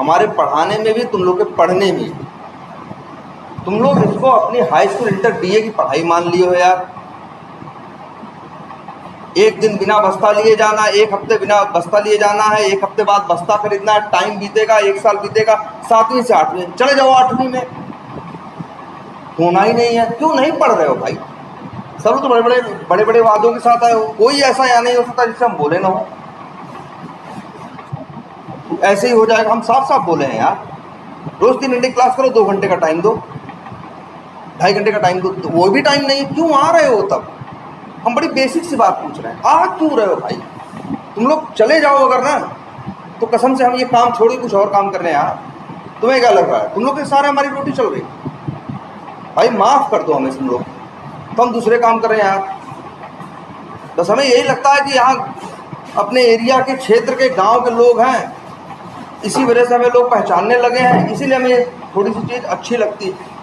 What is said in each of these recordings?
हमारे पढ़ाने में भी, तुम लोग के पढ़ने में भी। तुम लोग इसको अपनी हाई स्कूल इंटर बीए की पढ़ाई मान लिए हो यार। एक दिन बिना बस्ता लिए जाना, एक हफ्ते बिना बस्ता लिए जाना है, एक हफ्ते बाद बस्ता खरीदना है, टाइम बीतेगा, 1 साल बीतेगा, 7वीं से 8वीं चले जाओ, 8वीं में होना ही नहीं है। क्यों नहीं पढ़ रहे हो भाई? सब तो बड़े बड़े वादों के साथ आए हो। कोई ऐसा या नहीं हो सकता जिससे हम बोले ना हो। ऐसे ही हो जाएगा। हम साफ साफ बोले हैं यार, रोज 3 घंटे क्लास करो, 2 घंटे का टाइम दो, 2.5 घंटे का टाइम दो, तो वो भी टाइम नहीं। क्यों आ रहे हो? तब हम बड़ी बेसिक सी बात पूछ रहे हैं, आ क्यों रहे हो भाई? तुम लोग चले जाओ अगर ना, तो कसम से हम ये काम छोड़ कुछ और काम कर रहे हैं यार। तुम्हें क्या लग रहा है? तुम लोग के सारे हमारी रोटी चल रही भाई, माफ़ कर दो हमें तुम लोग, तो हम दूसरे काम कर रहे हैं यार। बस हमें यही लगता है कि यहाँ अपने एरिया के, क्षेत्र के, गांव के लोग हैं, इसी वजह से हमें लोग पहचानने लगे हैं, इसीलिए हमें थोड़ी सी चीज़ अच्छी लगती है।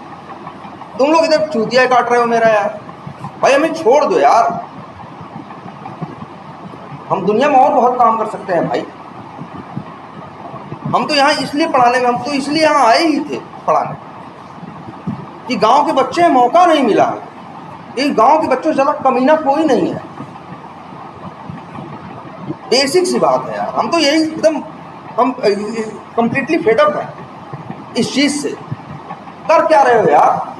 तुम लोग इधर चूतिया काट रहे हो मेरा यार। भाई हमें छोड़ दो यार, हम दुनिया में और बहुत काम कर सकते हैं भाई। हम तो यहाँ इसलिए पढ़ाने में, हम तो इसलिए यहाँ आए ही थे पढ़ाने, कि गांव के बच्चे मौका नहीं मिला है। ये गांव के बच्चों से ज़्यादा कमीना कोई नहीं है। बेसिक सी बात है यार। हम तो यही एकदम, हम कंप्लीटली फेडअप है इस चीज़ से। कर क्या रहे हो यार?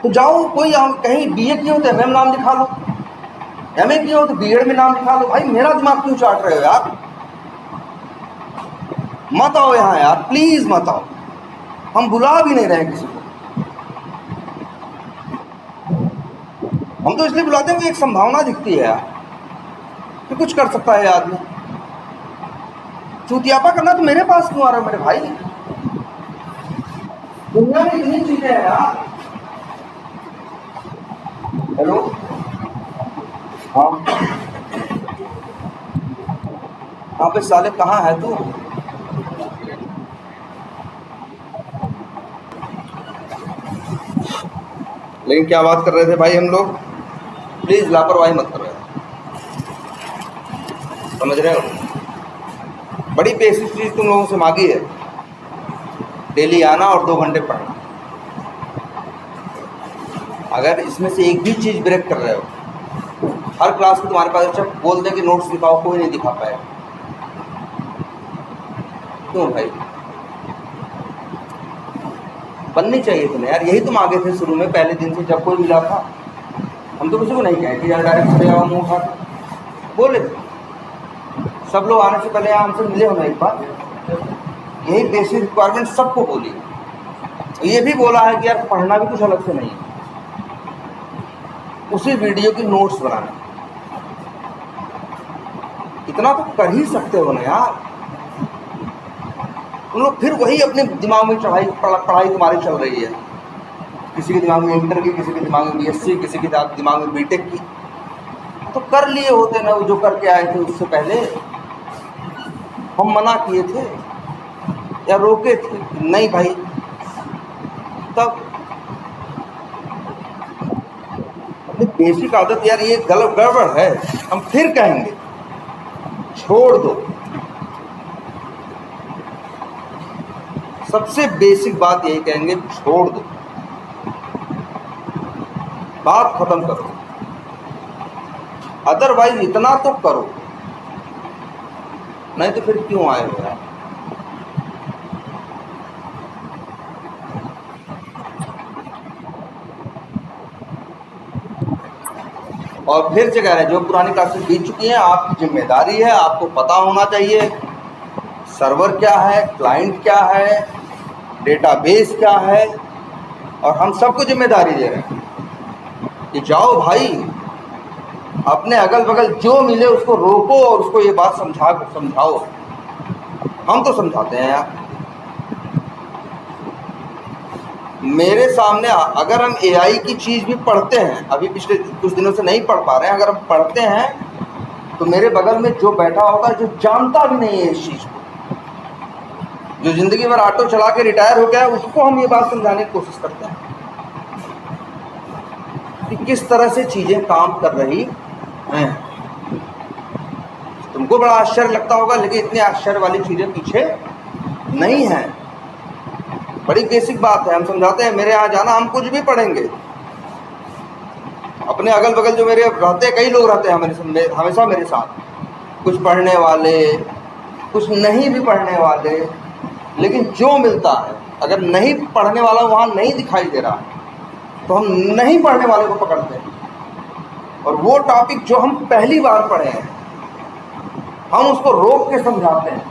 तो जाओ, कोई कहीं बीए किए हो तो एमए में नाम लिखा लो, एमए किए हो तो बीएड में नाम लिखा लो। भाई मेरा दिमाग क्यों चाट रहे हो यार? मत आओ यहाँ यार, प्लीज़ मत आओ। हम बुला भी नहीं रहे किसी को। हम तो इसलिए बुलाते हैं कि एक संभावना दिखती है यार कि कुछ कर सकता है आदमी। चूतियापा करना तो मेरे पास क्यों आ रहा है मेरे भाई? दुनिया में इतनी चीजें हैं यार। हेलो, हाँ हाँ पे साले कहाँ है तू? लेकिन क्या बात कर रहे थे भाई हम लोग? प्लीज लापरवाही मत करो, समझ रहे हो? बड़ी बेसिक चीज तुम लोगों से मांगी है, डेली आना और 2 घंटे पढ़ना। अगर इसमें से एक भी चीज ब्रेक कर रहे हो, हर क्लास में तुम्हारे पास अच्छा बोल दे कि नोट्स दिखाओ, कोई नहीं दिखा पाएगा। क्यों भाई? बननी चाहिए तुम्हें यार। यही तुम आगे थे शुरू में, पहले दिन से जब कोई मिला था। हम तो किसी को नहीं कहे कि यार डायरेक्ट चले आओ, मुँह उठा बोले थे। सब लोग आने से पहले यहाँ हमसे मिले हो ना एक बार। यही बेसिक रिक्वायरमेंट सबको बोली। ये भी बोला है कि यार पढ़ना भी कुछ अलग से नहीं है, उसी वीडियो की नोट्स बनाना। इतना तो कर ही सकते हो ना यार। तुम लोग फिर वही अपने दिमाग में पढ़ाई तुम्हारी चल रही है। किसी के दिमाग में इंटर की, किसी के दिमाग में बीएससी, किसी के दिमाग में बीटेक की। तो कर लिए होते ना जो करके आए थे उससे पहले। हम मना किए थे या रोके थे? नहीं भाई। तब अपनी बेसिक आदत यार, ये गलत गड़बड़ है। हम फिर कहेंगे छोड़ दो। सबसे बेसिक बात यही कहेंगे, छोड़ दो, बात खत्म करो। अदरवाइज इतना तो करो, नहीं तो फिर क्यों आए हो यार? और फिर से कह रहे हैं, जो पुरानी क्लासेस बीत चुकी हैं, आपकी जिम्मेदारी है, आपको पता होना चाहिए सर्वर क्या है, क्लाइंट क्या है, डेटाबेस क्या है। और हम सबको जिम्मेदारी दे रहे हैं कि जाओ भाई, अपने अगल बगल जो मिले उसको रोको और उसको ये बात समझाओ। हम तो समझाते हैं यार। मेरे सामने अगर हम एआई की चीज़ भी पढ़ते हैं, अभी पिछले कुछ दिनों से नहीं पढ़ पा रहे हैं, अगर हम पढ़ते हैं तो मेरे बगल में जो बैठा होता है, जो जानता भी नहीं है इस चीज़ को, जो ज़िंदगी भर ऑटो चला के रिटायर हो गया है, उसको हम ये बात समझाने की कोशिश करते हैं कि किस तरह से चीज़ें काम कर रही हैं। तुमको हमको बड़ा आश्चर्य लगता होगा, लेकिन इतने आश्चर्य वाली चीज़ें पीछे नहीं है। बड़ी बेसिक बात है। हम समझाते हैं, मेरे यहाँ जाना, हम कुछ भी पढ़ेंगे। अपने अगल बगल जो मेरे रहते हैं, कई लोग रहते हैं हमेशा मेरे साथ, कुछ पढ़ने वाले, कुछ नहीं भी पढ़ने वाले, लेकिन जो मिलता है, अगर नहीं पढ़ने वाला वहाँ नहीं दिखाई दे रहा तो हम नहीं पढ़ने वाले को पकड़ते हैं, और वो टॉपिक जो हम पहली बार पढ़े हैं हम उसको रोक के समझाते हैं,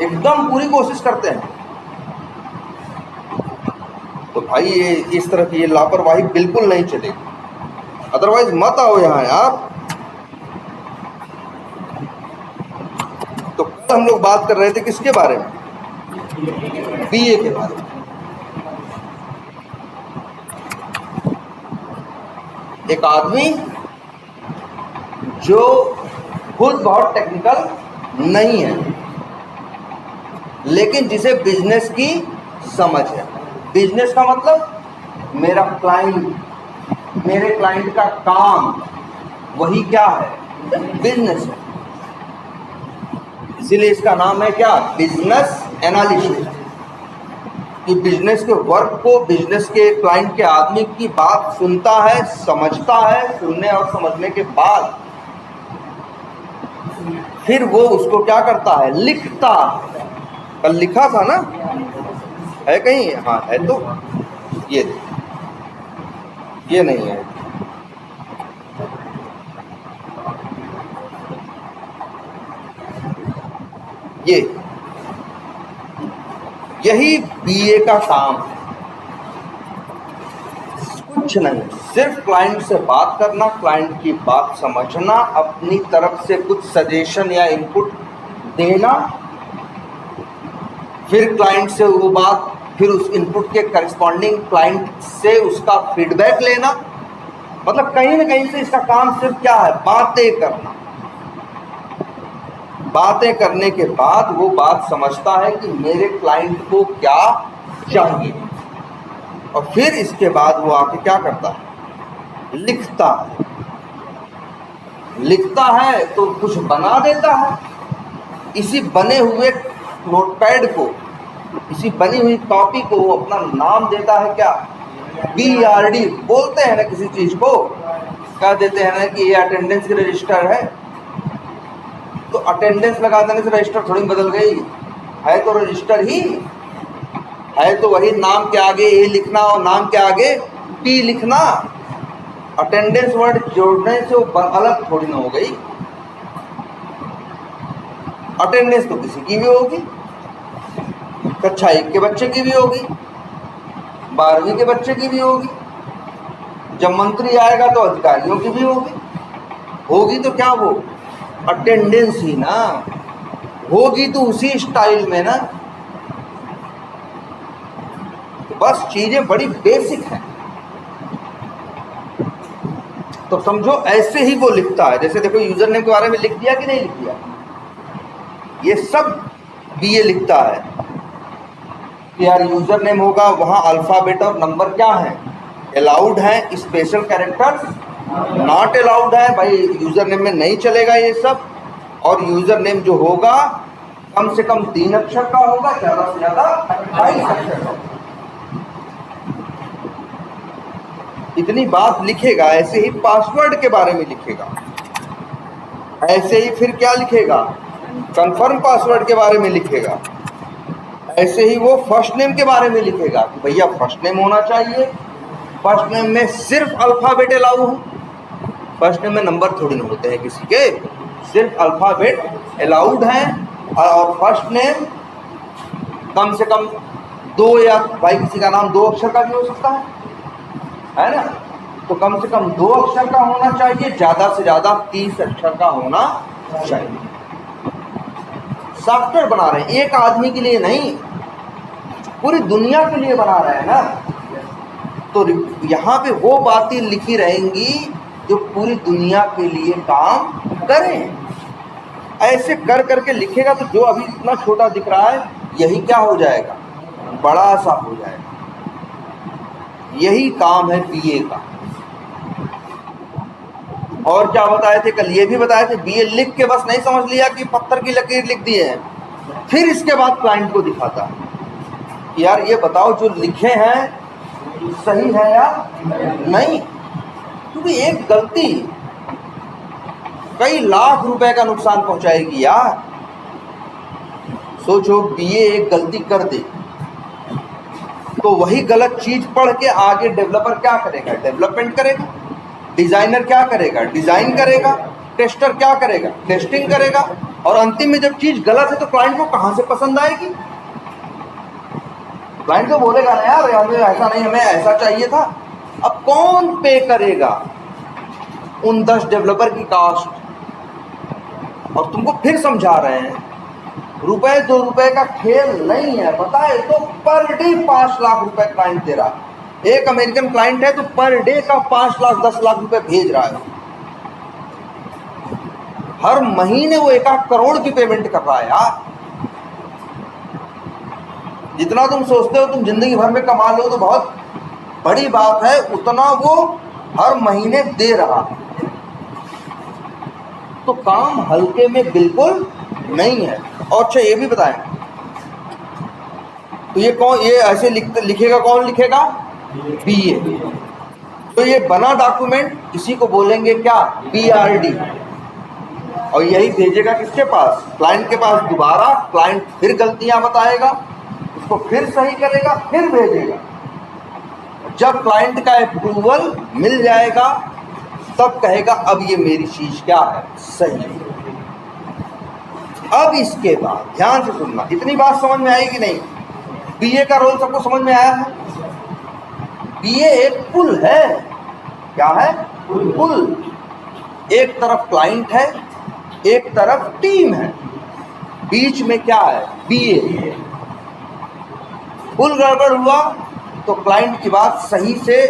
एकदम पूरी कोशिश करते हैं। तो भाई ये इस तरह की ये लापरवाही बिल्कुल नहीं चलेगी, अदरवाइज मत आओ यहाँ यार। तो कल हम लोग बात कर रहे थे किसके बारे में? बीए के बारे में। एक आदमी जो खुद बहुत टेक्निकल नहीं है, लेकिन जिसे बिजनेस की समझ है। बिजनेस का मतलब मेरा क्लाइंट, मेरे क्लाइंट का काम, वही क्या है? बिजनेस है। इसीलिए इसका नाम है क्या? Business analysis. कि बिजनेस के वर्क को, बिजनेस के क्लाइंट के आदमी की बात सुनता है, समझता है, सुनने और समझने के बाद फिर वो उसको क्या करता है? लिखता। कल लिखा था ना, है कहीं? हाँ है। तो ये नहीं है। यही बीए का काम है, कुछ नहीं। सिर्फ क्लाइंट से बात करना, क्लाइंट की बात समझना, अपनी तरफ से कुछ सजेशन या इनपुट देना, फिर क्लाइंट से वो बात, फिर उस इनपुट के करस्पॉन्डिंग क्लाइंट से उसका फीडबैक लेना। मतलब कहीं ना कहीं से इसका काम सिर्फ क्या है? बातें करना। बातें करने के बाद वो बात समझता है कि मेरे क्लाइंट को क्या चाहिए, और फिर इसके बाद वो आके क्या करता है? लिखता है। लिखता है तो कुछ बना देता है। इसी बने हुए नोटपैड को, इसी बनी हुई कॉपी को वो अपना नाम देता है क्या? BRD बोलते हैं ना किसी चीज को, कह देते हैं ना कि ये अटेंडेंस की रजिस्टर है। तो अटेंडेंस लगा देने से रजिस्टर थोड़ी बदल गई है, तो रजिस्टर ही है। तो वही नाम के आगे ए लिखना और नाम के आगे P लिखना। अटेंडेंस वर्ड जोड़ने से वो अलग थोड़ी ना हो गई। अटेंडेंस तो किसी की भी होगी, कक्षा 1 के बच्चे की भी होगी, 12वीं के बच्चे की भी होगी, जब मंत्री आएगा तो अधिकारियों की भी होगी। तो क्या वो अटेंडेंस ही ना होगी, तो उसी स्टाइल में ना। तो बस चीजें बड़ी बेसिक हैं। तो समझो ऐसे ही वो लिखता है। जैसे देखो, यूजर नेम के बारे में लिख दिया कि नहीं लिख दिया? ये सब बीए लिखता है कि यार यूजर नेम होगा, वहां अल्फाबेट और नंबर क्या है? अलाउड है। स्पेशल कैरेक्टर्स नॉट अलाउड है। भाई यूजर नेम में नहीं चलेगा ये सब। और यूजर नेम जो होगा कम से कम 3 अक्षर का होगा, ज्यादा से ज्यादा 28 अक्षर का। इतनी बात लिखेगा। ऐसे ही पासवर्ड के बारे में लिखेगा। ऐसे ही फिर क्या लिखेगा? कंफर्म पासवर्ड के बारे में लिखेगा। ऐसे ही वो फर्स्ट नेम के बारे में लिखेगा कि भैया फर्स्ट नेम होना चाहिए, फर्स्ट नेम में सिर्फ अल्फाबेट अलाउ है। फर्स्ट नेम में नंबर थोड़ी ना होते हैं किसी के, सिर्फ अल्फाबेट अलाउड है। और फर्स्ट नेम कम से कम 2, या भाई किसी का नाम 2 अक्षर का भी हो सकता है ना? तो कम से कम 2 अक्षर का होना चाहिए, ज्यादा से ज्यादा 30 अक्षर का होना चाहिए। सॉफ्टवेयर बना रहे हैं एक आदमी के लिए नहीं, पूरी दुनिया के लिए बना रहे हैं ना। तो यहाँ पे वो बातें लिखी रहेंगी जो पूरी दुनिया के लिए काम करें। ऐसे कर करके लिखेगा तो जो अभी इतना छोटा दिख रहा है यही क्या हो जाएगा? बड़ा सा हो जाएगा। यही काम है बीए का। और क्या बताए थे कल, ये भी बताए थे बीए लिख के बस नहीं समझ लिया कि पत्थर की लकीर लिख दिए हैं, फिर इसके बाद क्लाइंट को दिखाता कि यार ये बताओ जो लिखे हैं सही है या नहीं, क्योंकि एक गलती कई लाख रुपए का नुकसान पहुंचाएगी यार। सोचो बीए एक गलती कर दे तो वही गलत चीज पढ़ के आगे डेवलपर क्या करेगा, डेवलपमेंट करेगा, डिजाइनर क्या करेगा, डिजाइन करेगा, टेस्टर क्या करेगा, टेस्टिंग करेगा, और अंतिम में जब चीज गलत है तो क्लाइंट को कहां से पसंद आएगी? क्लाइंट तो बोलेगा ना यार हमें ऐसा नहीं, हमें ऐसा चाहिए था। अब कौन पे करेगा उन 10 डेवलपर की कॉस्ट? और तुमको फिर समझा रहे हैं रुपए 2 रुपए का खेल नहीं है, बताए तो पर डे 5 लाख रुपए क्लाइंट दे रहा। एक अमेरिकन क्लाइंट है तो पर डे का 5 लाख 10 लाख रुपए भेज रहा है। हर महीने वो 1 करोड़ की पेमेंट कर रहा है यार। जितना तुम सोचते हो तुम जिंदगी भर में कमा लो तो बहुत बड़ी बात है, उतना वो हर महीने दे रहा। तो काम हल्के में बिल्कुल नहीं है। और अच्छा ये भी बताएं, तो ये कौन, ये ऐसे लिखेगा, कौन लिखेगा? बीए। तो ये बना डॉक्यूमेंट इसी को बोलेंगे क्या? बीआरडी। और यही भेजेगा किसके पास? क्लाइंट के पास। दोबारा क्लाइंट फिर गलतियां बताएगा, उसको फिर सही करेगा, फिर भेजेगा। जब क्लाइंट का अप्रूवल मिल जाएगा तब कहेगा अब ये मेरी चीज क्या है, सही है। अब इसके बाद ध्यान से सुनना, इतनी बात समझ में आई कि नहीं? बीए का रोल सबको समझ में आया है? बीए एक पुल है। क्या है? पुल। एक तरफ क्लाइंट है, एक तरफ टीम है, बीच में क्या है? बीए। पुल गड़बड़ हुआ तो क्लाइंट की बात सही से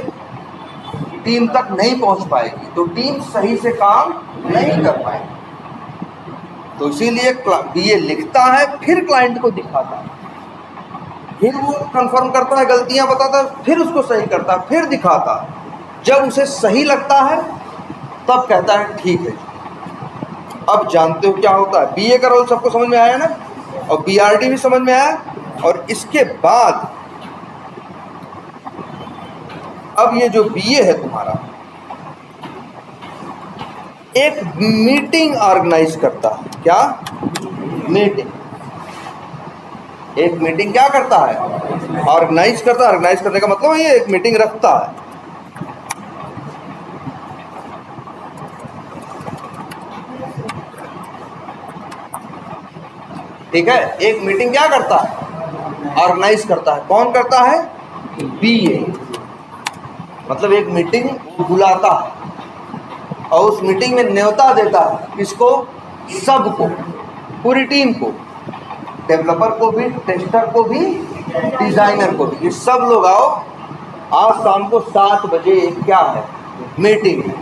टीम तक नहीं पहुंच पाएगी, तो टीम सही से काम नहीं कर पाएगी। तो इसीलिए बीए लिखता है, फिर क्लाइंट को दिखाता है, फिर वो कंफर्म करता है, गलतियां बताता है, फिर उसको सही करता है, फिर दिखाता है। जब उसे सही लगता है तब कहता है ठीक है। अब जानते हो क्या होता है? बीए का रोल सबको समझ में आया ना, और बीआरडी भी समझ में आया। और इसके बाद अब ये जो बीए है तुम्हारा, एक मीटिंग ऑर्गेनाइज करता है। क्या? मीटिंग। एक मीटिंग क्या करता है? ऑर्गेनाइज करता है। ऑर्गेनाइज करने का मतलब ये एक मीटिंग रखता है। ठीक है, एक मीटिंग क्या करता है? ऑर्गेनाइज करता है। कौन करता है? बीए। मतलब एक मीटिंग बुलाता है और उस मीटिंग में न्योता देता है। किसको? सबको, पूरी टीम को, डेवलपर को भी, टेस्टर को भी, डिजाइनर को भी। ये सब लोग आओ, आज शाम को 7 बजे क्या है? मीटिंग है।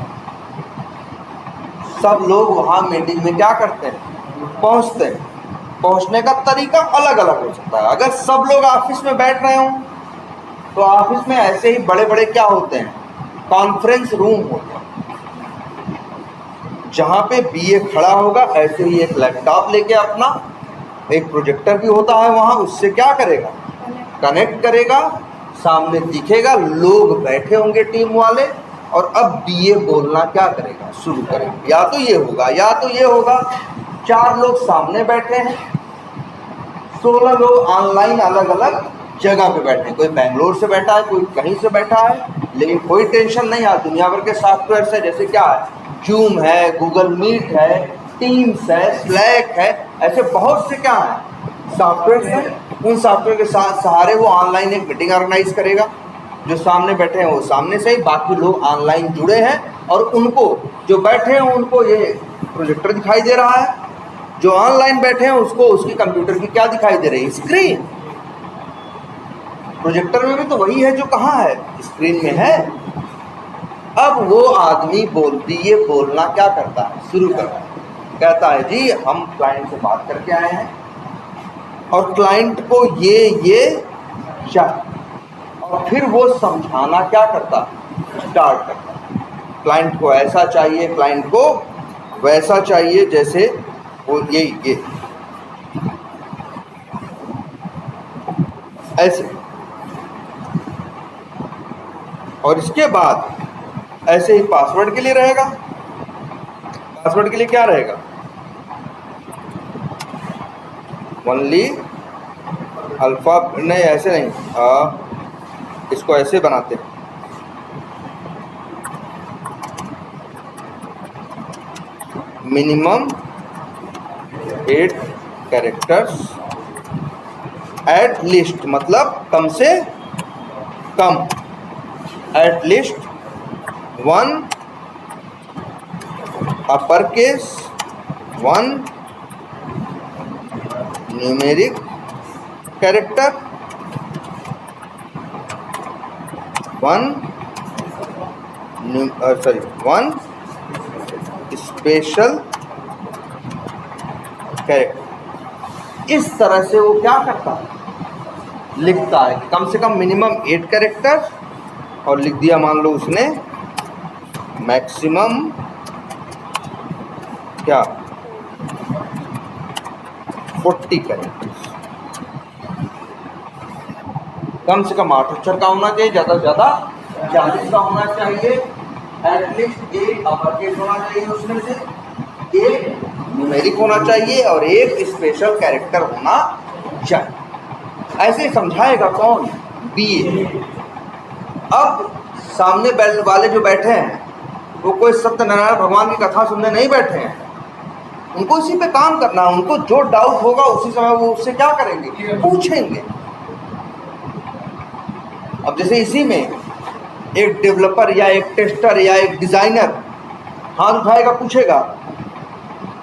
सब लोग वहाँ मीटिंग में क्या करते हैं? पहुँचते हैं। पहुँचने का तरीका अलग अलग हो सकता है। अगर सब लोग ऑफिस में बैठ रहे हों तो ऑफिस में ऐसे ही बड़े बड़े क्या होते हैं? कॉन्फ्रेंस रूम होते हैं, जहाँ पे बीए खड़ा होगा। ऐसे ही एक लैपटॉप लेके अपना, एक प्रोजेक्टर भी होता है वहाँ, उससे क्या करेगा? कनेक्ट करेगा, सामने दिखेगा, लोग बैठे होंगे टीम वाले, और अब बीए बोलना क्या करेगा? शुरू करेगा। या तो ये होगा या तो ये होगा। 4 लोग सामने बैठे हैं, 16 लोग ऑनलाइन अलग अलग जगह पे बैठे हैं। कोई बेंगलोर से बैठा है, कोई कहीं से बैठा है, लेकिन कोई टेंशन नहीं है। दुनिया भर के सॉफ्टवेयर है, जैसे क्या है? जूम है, गूगल मीट है, टीम्स है, स्लैक है, ऐसे बहुत से क्या है? सॉफ्टवेयर हैं। उन सॉफ्टवेयर के सहारे वो ऑनलाइन एक मीटिंग ऑर्गेनाइज करेगा। जो सामने बैठे हैं वो सामने से ही, बाकी लोग ऑनलाइन जुड़े हैं, और उनको जो बैठे हैं उनको ये प्रोजेक्टर दिखाई दे रहा है। जो ऑनलाइन बैठे हैं उसको उसकी कंप्यूटर की क्या दिखाई दे रही है? स्क्रीन। प्रोजेक्टर में भी तो वही है जो कहाँ है? स्क्रीन में है। अब वो आदमी ये बोलना क्या करता है? शुरू करता है। कहता है जी हम क्लाइंट से बात करके आए हैं और क्लाइंट को ये चाहिए, और फिर वो समझाना क्या करता है? स्टार्ट करता है। क्लाइंट को ऐसा चाहिए, क्लाइंट को वैसा चाहिए, जैसे वो ये ऐसे। और इसके बाद ऐसे ही पासवर्ड के लिए रहेगा। पासवर्ड के लिए क्या रहेगा? ओनली अल्फा, नहीं ऐसे नहीं, इसको ऐसे बनाते हैं, मिनिमम 8 कैरेक्टर्स एट लीस्ट, मतलब कम से कम, at least 1 upper case, 1 numeric character, 1 special character. इस तरह से वो क्या करता है, लिखता है कम से कम मिनिमम 8 कैरेक्टर, और लिख दिया मान लो उसने मैक्सिमम क्या 40 कैरेक्टर्स। कम से कम 8 अक्षर का होना चाहिए, ज़्यादा से ज़्यादा 40 का होना चाहिए। एटलीस्ट 1 अपर केस होना चाहिए, उसमें से 1 न्यूमेरिक होना चाहिए और 1 स्पेशल कैरेक्टर होना चाहिए। ऐसे समझाएगा कौन? बीए। अब सामने वाले जो बैठे हैं वो कोई सत्यनारायण भगवान की कथा सुनने नहीं बैठे हैं, उनको इसी पे काम करना है। उनको जो डाउट होगा उसी समय वो उससे क्या करेंगे, पूछेंगे। अब जैसे इसी में एक डेवलपर या एक टेस्टर या एक डिजाइनर हाथ उठाएगा, पूछेगा,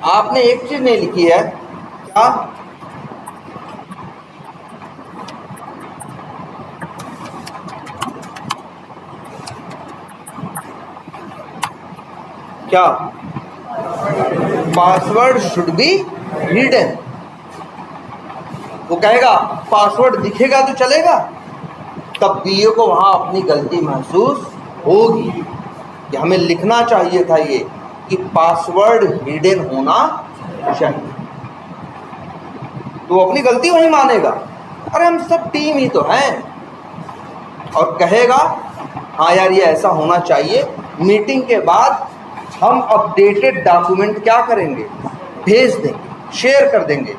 आपने एक चीज नहीं लिखी है क्या? क्या? Password should be hidden. वो कहेगा पासवर्ड दिखेगा तो चलेगा, तब बीए को वहां अपनी गलती महसूस होगी कि हमें लिखना चाहिए था ये कि पासवर्ड हिडन होना चाहिए। तो अपनी गलती वहीं मानेगा, अरे हम सब टीम ही तो हैं, और कहेगा हाँ यार ये ऐसा होना चाहिए। मीटिंग के बाद हम अपडेटेड डॉक्यूमेंट क्या करेंगे, भेज देंगे, शेयर कर देंगे,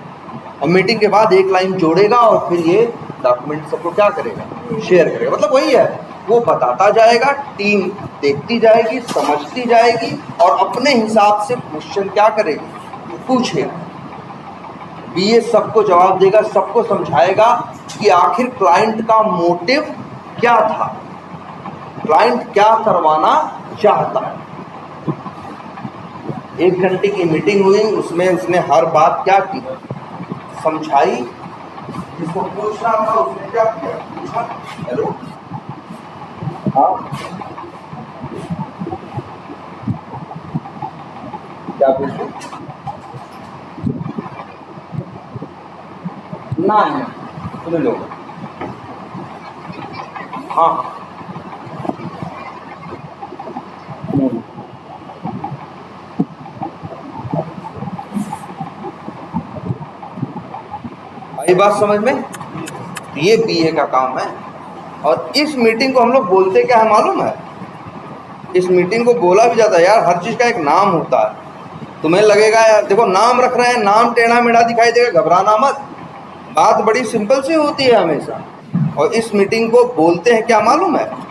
और मीटिंग के बाद एक लाइन जोड़ेगा और फिर ये डॉक्यूमेंट सबको क्या करेगा, शेयर करेगा। मतलब वही है, वो बताता जाएगा, टीम देखती जाएगी, समझती जाएगी, और अपने हिसाब से क्वेश्चन क्या करेगी, पूछेगी। बीए सबको जवाब देगा, सबको समझाएगा कि आखिर क्लाइंट का मोटिव क्या था, क्लाइंट क्या करवाना चाहता है। 1 घंटे की मीटिंग हुई, उसमें उसने हर बात क्या की, समझाई। जिसको पूछना था उसने क्या किया, पूछा, हेलो हाँ क्या पूछो ना है, सुन लो हाँ आई बात समझ में। ये बीए का काम है। और इस मीटिंग को हम लोग बोलते क्या है मालूम है? इस मीटिंग को बोला भी जाता है यार, हर चीज़ का एक नाम होता है। तुम्हें लगेगा यार देखो नाम रख रहे हैं, नाम टेढ़ा मेढ़ा दिखाई देगा, घबराना मत, बात बड़ी सिंपल सी होती है हमेशा। और इस मीटिंग को बोलते हैं क्या मालूम है?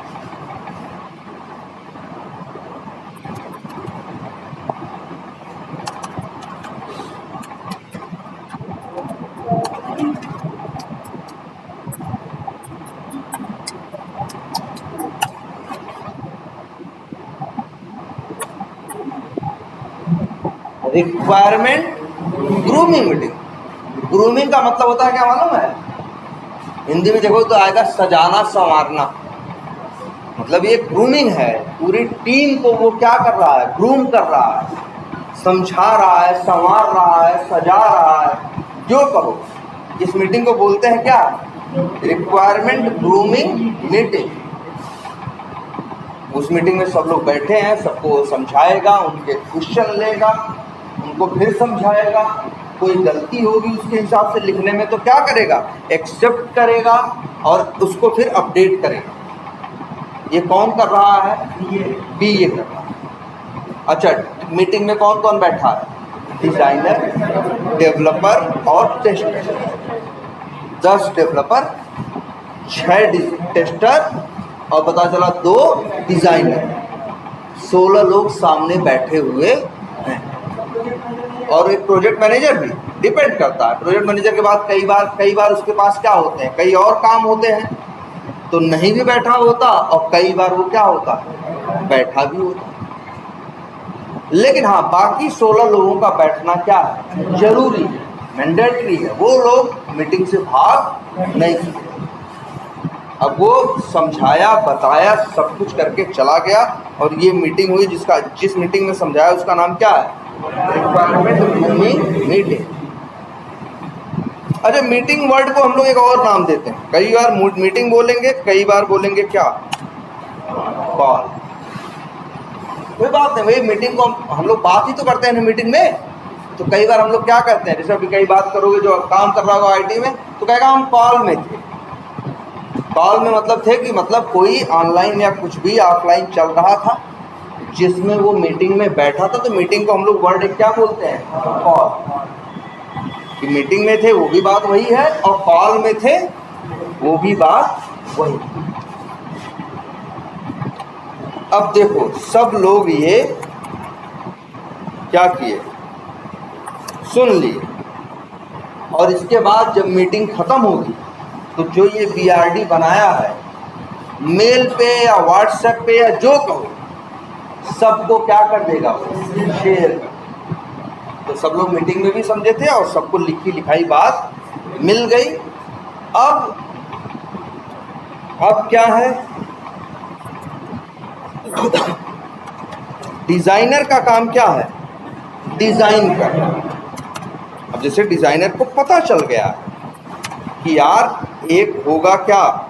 Requirement grooming meeting. ग्रूमिंग का मतलब होता है क्या मालूम है? हिंदी में देखो तो आएगा सजाना संवारना। मतलब ये ग्रूमिंग है, पूरी टीम को वो क्या कर रहा है, ग्रूम कर रहा है, समझा रहा है, संवार रहा है, सजा रहा है, जो करो। इस मीटिंग को बोलते हैं क्या? Requirement grooming meeting. उस मीटिंग में सब लोग बैठे हैं, सबको समझाएगा, उनके क्वेश्चन लेगा, उनको फिर समझाएगा। कोई गलती होगी उसके हिसाब से लिखने में तो क्या करेगा, एक्सेप्ट करेगा और उसको फिर अपडेट करेगा। ये कौन कर रहा है, बीए कर रहा है। अच्छा, मीटिंग में कौन कौन बैठा है, डिजाइनर, डेवलपर और टेस्टर। 10 डेवलपर, 6 टेस्टर और पता चला 2 डिजाइनर। 16 लोग सामने बैठे हुए हैं। और एक प्रोजेक्ट मैनेजर भी डिपेंड करता है। प्रोजेक्ट मैनेजर के बाद कई बार उसके पास क्या होते हैं, कई और काम होते हैं, तो नहीं भी बैठा होता, और कई बार वो क्या होता है, बैठा भी होता। लेकिन हाँ, बाकी 16 लोगों का बैठना क्या है, जरूरी है, मैंडेटरी है। वो लोग मीटिंग से भाग नहीं सकते। अब वो समझाया, बताया, सब कुछ करके चला गया और ये मीटिंग हुई। जिस मीटिंग में समझाया उसका नाम क्या है, रिक्वायरमेंट मीटिंग। अच्छा, मीटिंग वर्ड को हम लोग एक और नाम देते हैं। कई बार मीटिंग बोलेंगे, कई बार बोलेंगे क्या, कॉल। कोई बात नहीं भाई, मीटिंग को हम लोग बात ही तो करते हैं मीटिंग में। तो कई बार हम लोग क्या करते हैं, जैसे अभी कई बात करोगे जो काम कर रहा होगा आईटी में, तो कहेगा हम कॉल में थे। कॉल में मतलब थे कि मतलब कोई ऑनलाइन या कुछ भी ऑफलाइन चल रहा था जिसमें वो मीटिंग में बैठा था। तो मीटिंग को हम लोग वर्ड क्या बोलते हैं, कॉल। कि मीटिंग में थे वो भी बात वही है, और कॉल में थे वो भी बात वही। अब देखो, सब लोग ये क्या किए, सुन लिए, और इसके बाद जब मीटिंग खत्म होगी तो जो ये BRD बनाया है, मेल पे या व्हाट्सएप पे या जो कहो, सबको क्या कर देगा, शेयर कर। तो सब लोग मीटिंग में भी समझे थे और सबको लिखी लिखाई बात मिल गई। अब क्या है, डिजाइनर का काम क्या है, डिजाइन करना। अब जैसे डिजाइनर को पता चल गया कि यार एक होगा क्या,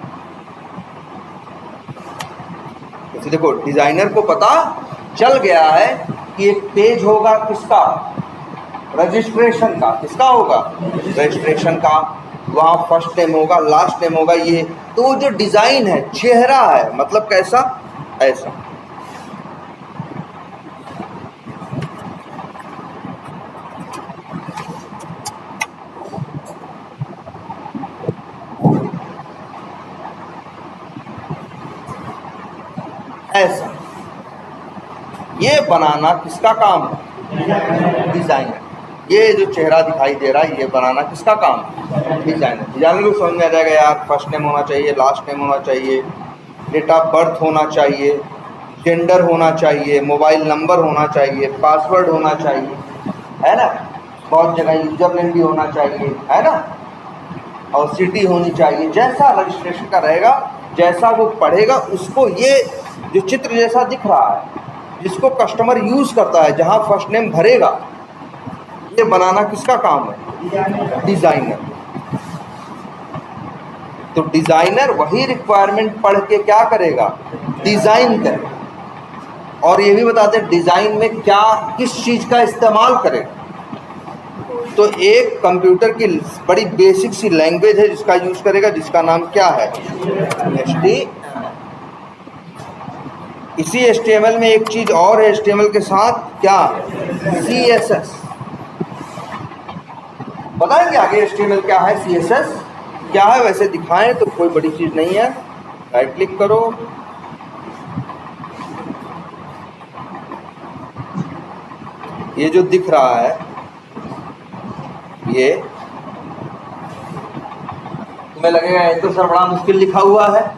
जैसे देखो डिजाइनर को पता चल गया है कि एक पेज होगा किसका, रजिस्ट्रेशन का। किसका होगा, रजिस्ट्रेशन का। वहाँ फर्स्ट नेम होगा, लास्ट नेम होगा, ये तो वो जो डिजाइन है, चेहरा है, मतलब कैसा, ऐसा। ऐसा ये बनाना किसका काम है, डिजाइनर। ये जो चेहरा दिखाई दे रहा है, ये बनाना किसका काम है, डिजाइनर। डिजाइनर को समझ में आ जाएगा यार, फर्स्ट नेम होना चाहिए, लास्ट नेम होना चाहिए, डेट ऑफ बर्थ होना चाहिए, जेंडर होना चाहिए, मोबाइल नंबर होना चाहिए, पासवर्ड होना चाहिए, है ना। बहुत जगह यूजर नेम भी होना चाहिए, है ना, और सिटी होनी चाहिए। जैसा रजिस्ट्रेशन का रहेगा, जैसा वो पढ़ेगा, उसको ये जो चित्र जैसा दिख रहा है, जिसको कस्टमर यूज़ करता है, जहाँ फर्स्ट नेम भरेगा, ये बनाना किसका काम है, डिज़ाइनर। तो डिज़ाइनर वही रिक्वायरमेंट पढ़ के क्या करेगा, डिज़ाइन करेगा। और ये भी बताते हैं डिज़ाइन में क्या, किस चीज़ का इस्तेमाल करेगा। तो एक कंप्यूटर की बड़ी बेसिक सी लैंग्वेज है जिसका यूज़ करेगा, जिसका नाम क्या है, HTML। इसी HTML में एक चीज़ और है, HTML के साथ क्या, CSS। बताएंगे आगे HTML क्या है, CSS क्या है। वैसे दिखाएं तो कोई बड़ी चीज़ नहीं है। राइट क्लिक करो, ये जो दिख रहा है, ये तुम्हें लगेगा ये तो सर बड़ा मुश्किल लिखा हुआ है,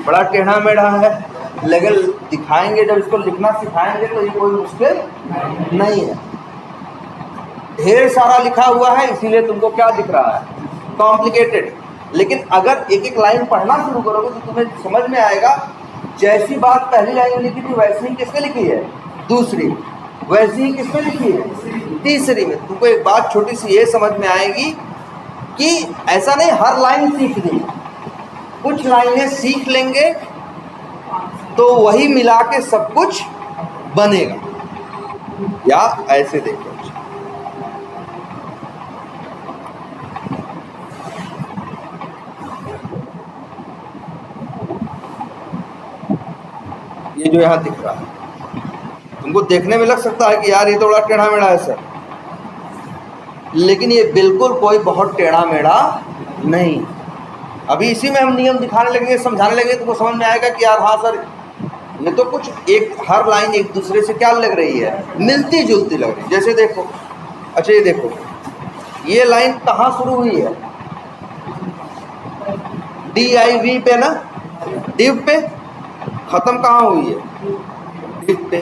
बड़ा टेढ़ा मेढ़ा है, लेकिन दिखाएंगे जब इसको लिखना सिखाएंगे तो ये कोई मुश्किल नहीं है। ढेर सारा लिखा हुआ है, इसीलिए तुमको क्या दिख रहा है, कॉम्प्लिकेटेड। लेकिन अगर एक एक लाइन पढ़ना शुरू करोगे तो तुम्हें समझ में आएगा। जैसी बात पहली लाइन में लिखी थी वैसी ही किसमें लिखी है, दूसरी, वैसी ही किसमें लिखी है, तीसरी में। तुमको एक बात छोटी सी ये समझ में आएगी कि ऐसा नहीं हर लाइन सीखनी, कुछ लाइनें सीख लेंगे तो वही मिला के सब कुछ बनेगा। या ऐसे देखो, ये जो यहां दिख रहा है तुमको देखने में लग सकता है कि यार ये तो बड़ा टेढ़ा मेढ़ा है सर, लेकिन ये बिल्कुल कोई बहुत टेढ़ा मेढ़ा नहीं। अभी इसी में हम नियम दिखाने लगेंगे, समझाने लगेंगे, तुमको समझ में आएगा कि यार हाँ सर ये तो कुछ एक हर लाइन एक दूसरे से क्या लग रही है, मिलती जुलती लग रही है। जैसे देखो, अच्छा ये देखो, ये लाइन कहाँ शुरू हुई है, DIV पे ना, डिव पे, खत्म कहाँ हुई है, डिव पे।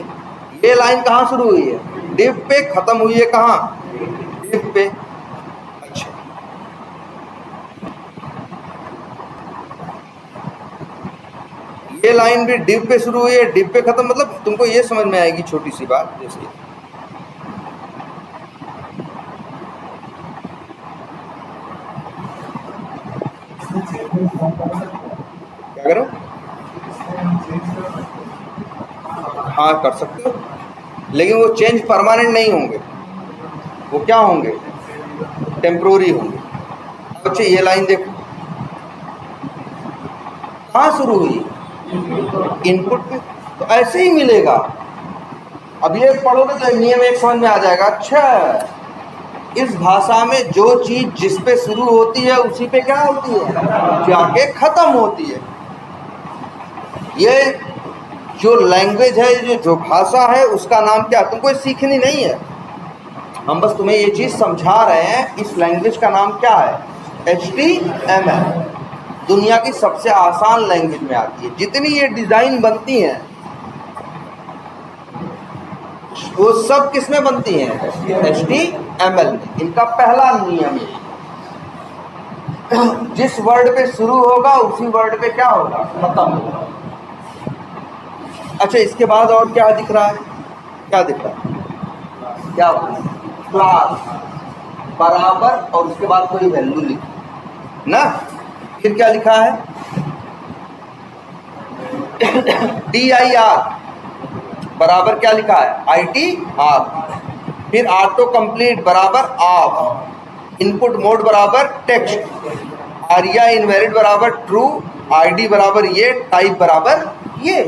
ये लाइन कहाँ शुरू हुई है, डिव पे, खत्म हुई है कहाँ, डिव पे। अच्छा, ये लाइन भी डिव पे शुरू हुई है, डिव पे खत्म, मतलब तुमको ये समझ में आएगी छोटी सी बात। जैसे क्या करो, हाँ कर सकते हो, लेकिन वो चेंज परमानेंट नहीं होंगे, वो क्या होंगे, टेम्पोररी होंगे। अच्छा ये लाइन देखो कहाँ शुरू हुई, इनपुट पे, तो ऐसे ही मिलेगा। अब ये पढ़ोगे तो नियम एक समझ में आ जाएगा। अच्छा, इस भाषा में जो चीज जिस पे शुरू होती है उसी पे क्या होती है, जाके खत्म होती है। ये जो लैंग्वेज है, जो भाषा है, उसका नाम क्या, तुमको सीखनी नहीं है, हम बस तुम्हें ये चीज समझा रहे हैं। इस लैंग्वेज का नाम क्या है, HTML। दुनिया की सबसे आसान लैंग्वेज में आती है। जितनी ये डिजाइन बनती हैं वो सब किस में बनती हैं, HTML में। इनका पहला नियम है, जिस वर्ड पे शुरू होगा उसी वर्ड पे क्या होगा, खत्म होगा। अच्छा इसके बाद और क्या दिख रहा है, क्या दिख रहा है, क्या क्लास बराबर और उसके बाद कोई वैल्यू लिखी ना, फिर क्या लिखा है, DIR बराबर क्या लिखा है, ITR, फिर ऑटो कंप्लीट बराबर ऑफ, इनपुट मोड बराबर टेक्स्ट, आरिया इनवैलिड बराबर ट्रू, ID बराबर ये, टाइप बराबर ये।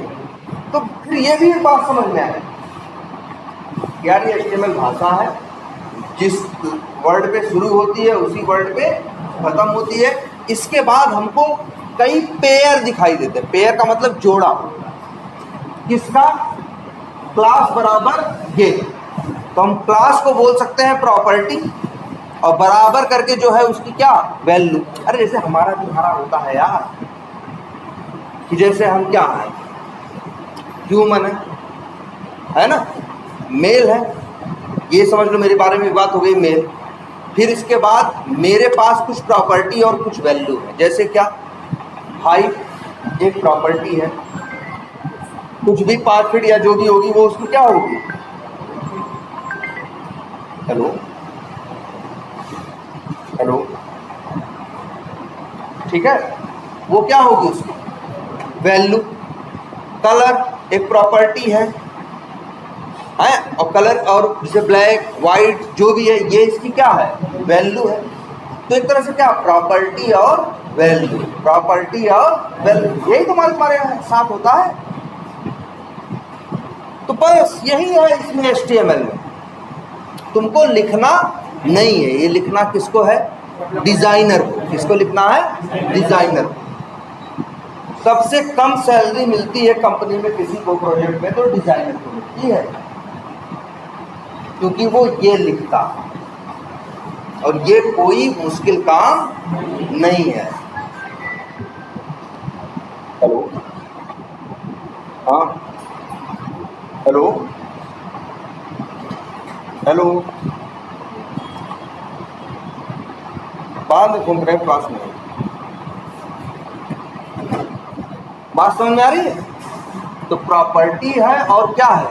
तो फिर ये भी एक बात समझ में आए यार, ये HTML भाषा है, जिस वर्ड पे शुरू होती है उसी वर्ड पे खत्म होती है। इसके बाद हमको कई पेयर दिखाई देते हैं। पेयर का मतलब जोड़ा, किसका, क्लास बराबर ये, तो हम क्लास को बोल सकते हैं प्रॉपर्टी, और बराबर करके जो है उसकी क्या, वैल्यू। अरे जैसे हमारा तुम्हारा होता है यार, कि जैसे हम क्या है, ह्यूमन है ना, मेल है, ये समझ लो मेरे बारे में बात हो गई मेल। फिर इसके बाद मेरे पास कुछ प्रॉपर्टी और कुछ वैल्यू है। जैसे क्या, हाइट एक प्रॉपर्टी है, कुछ भी 5 फीट या जो भी होगी वो उसकी क्या होगी, हेलो हेलो, ठीक है, वो क्या होगी उसकी वैल्यू। कलर एक प्रॉपर्टी है, और कलर और जैसे ब्लैक वाइट जो भी है ये इसकी क्या है, वैल्यू है। तो एक तरह से क्या, प्रॉपर्टी और वैल्यू, प्रॉपर्टी और वैल्यू, यही तुम्हारे साथ होता है। तो बस यही है इसमें HTML में, तुमको लिखना नहीं है। ये लिखना किसको है, डिजाइनर को। किसको लिखना है, डिजाइनर को। सबसे कम सैलरी मिलती है कंपनी में किसी को प्रोजेक्ट में, तो डिजाइनर को मिलती है, क्योंकि वो ये लिखता, और ये कोई मुश्किल काम नहीं है। हेलो, हाँ हेलो हेलो, बाद में घूम रहे क्लास में, बात समझ में आ रही है। तो प्रॉपर्टी है और क्या है,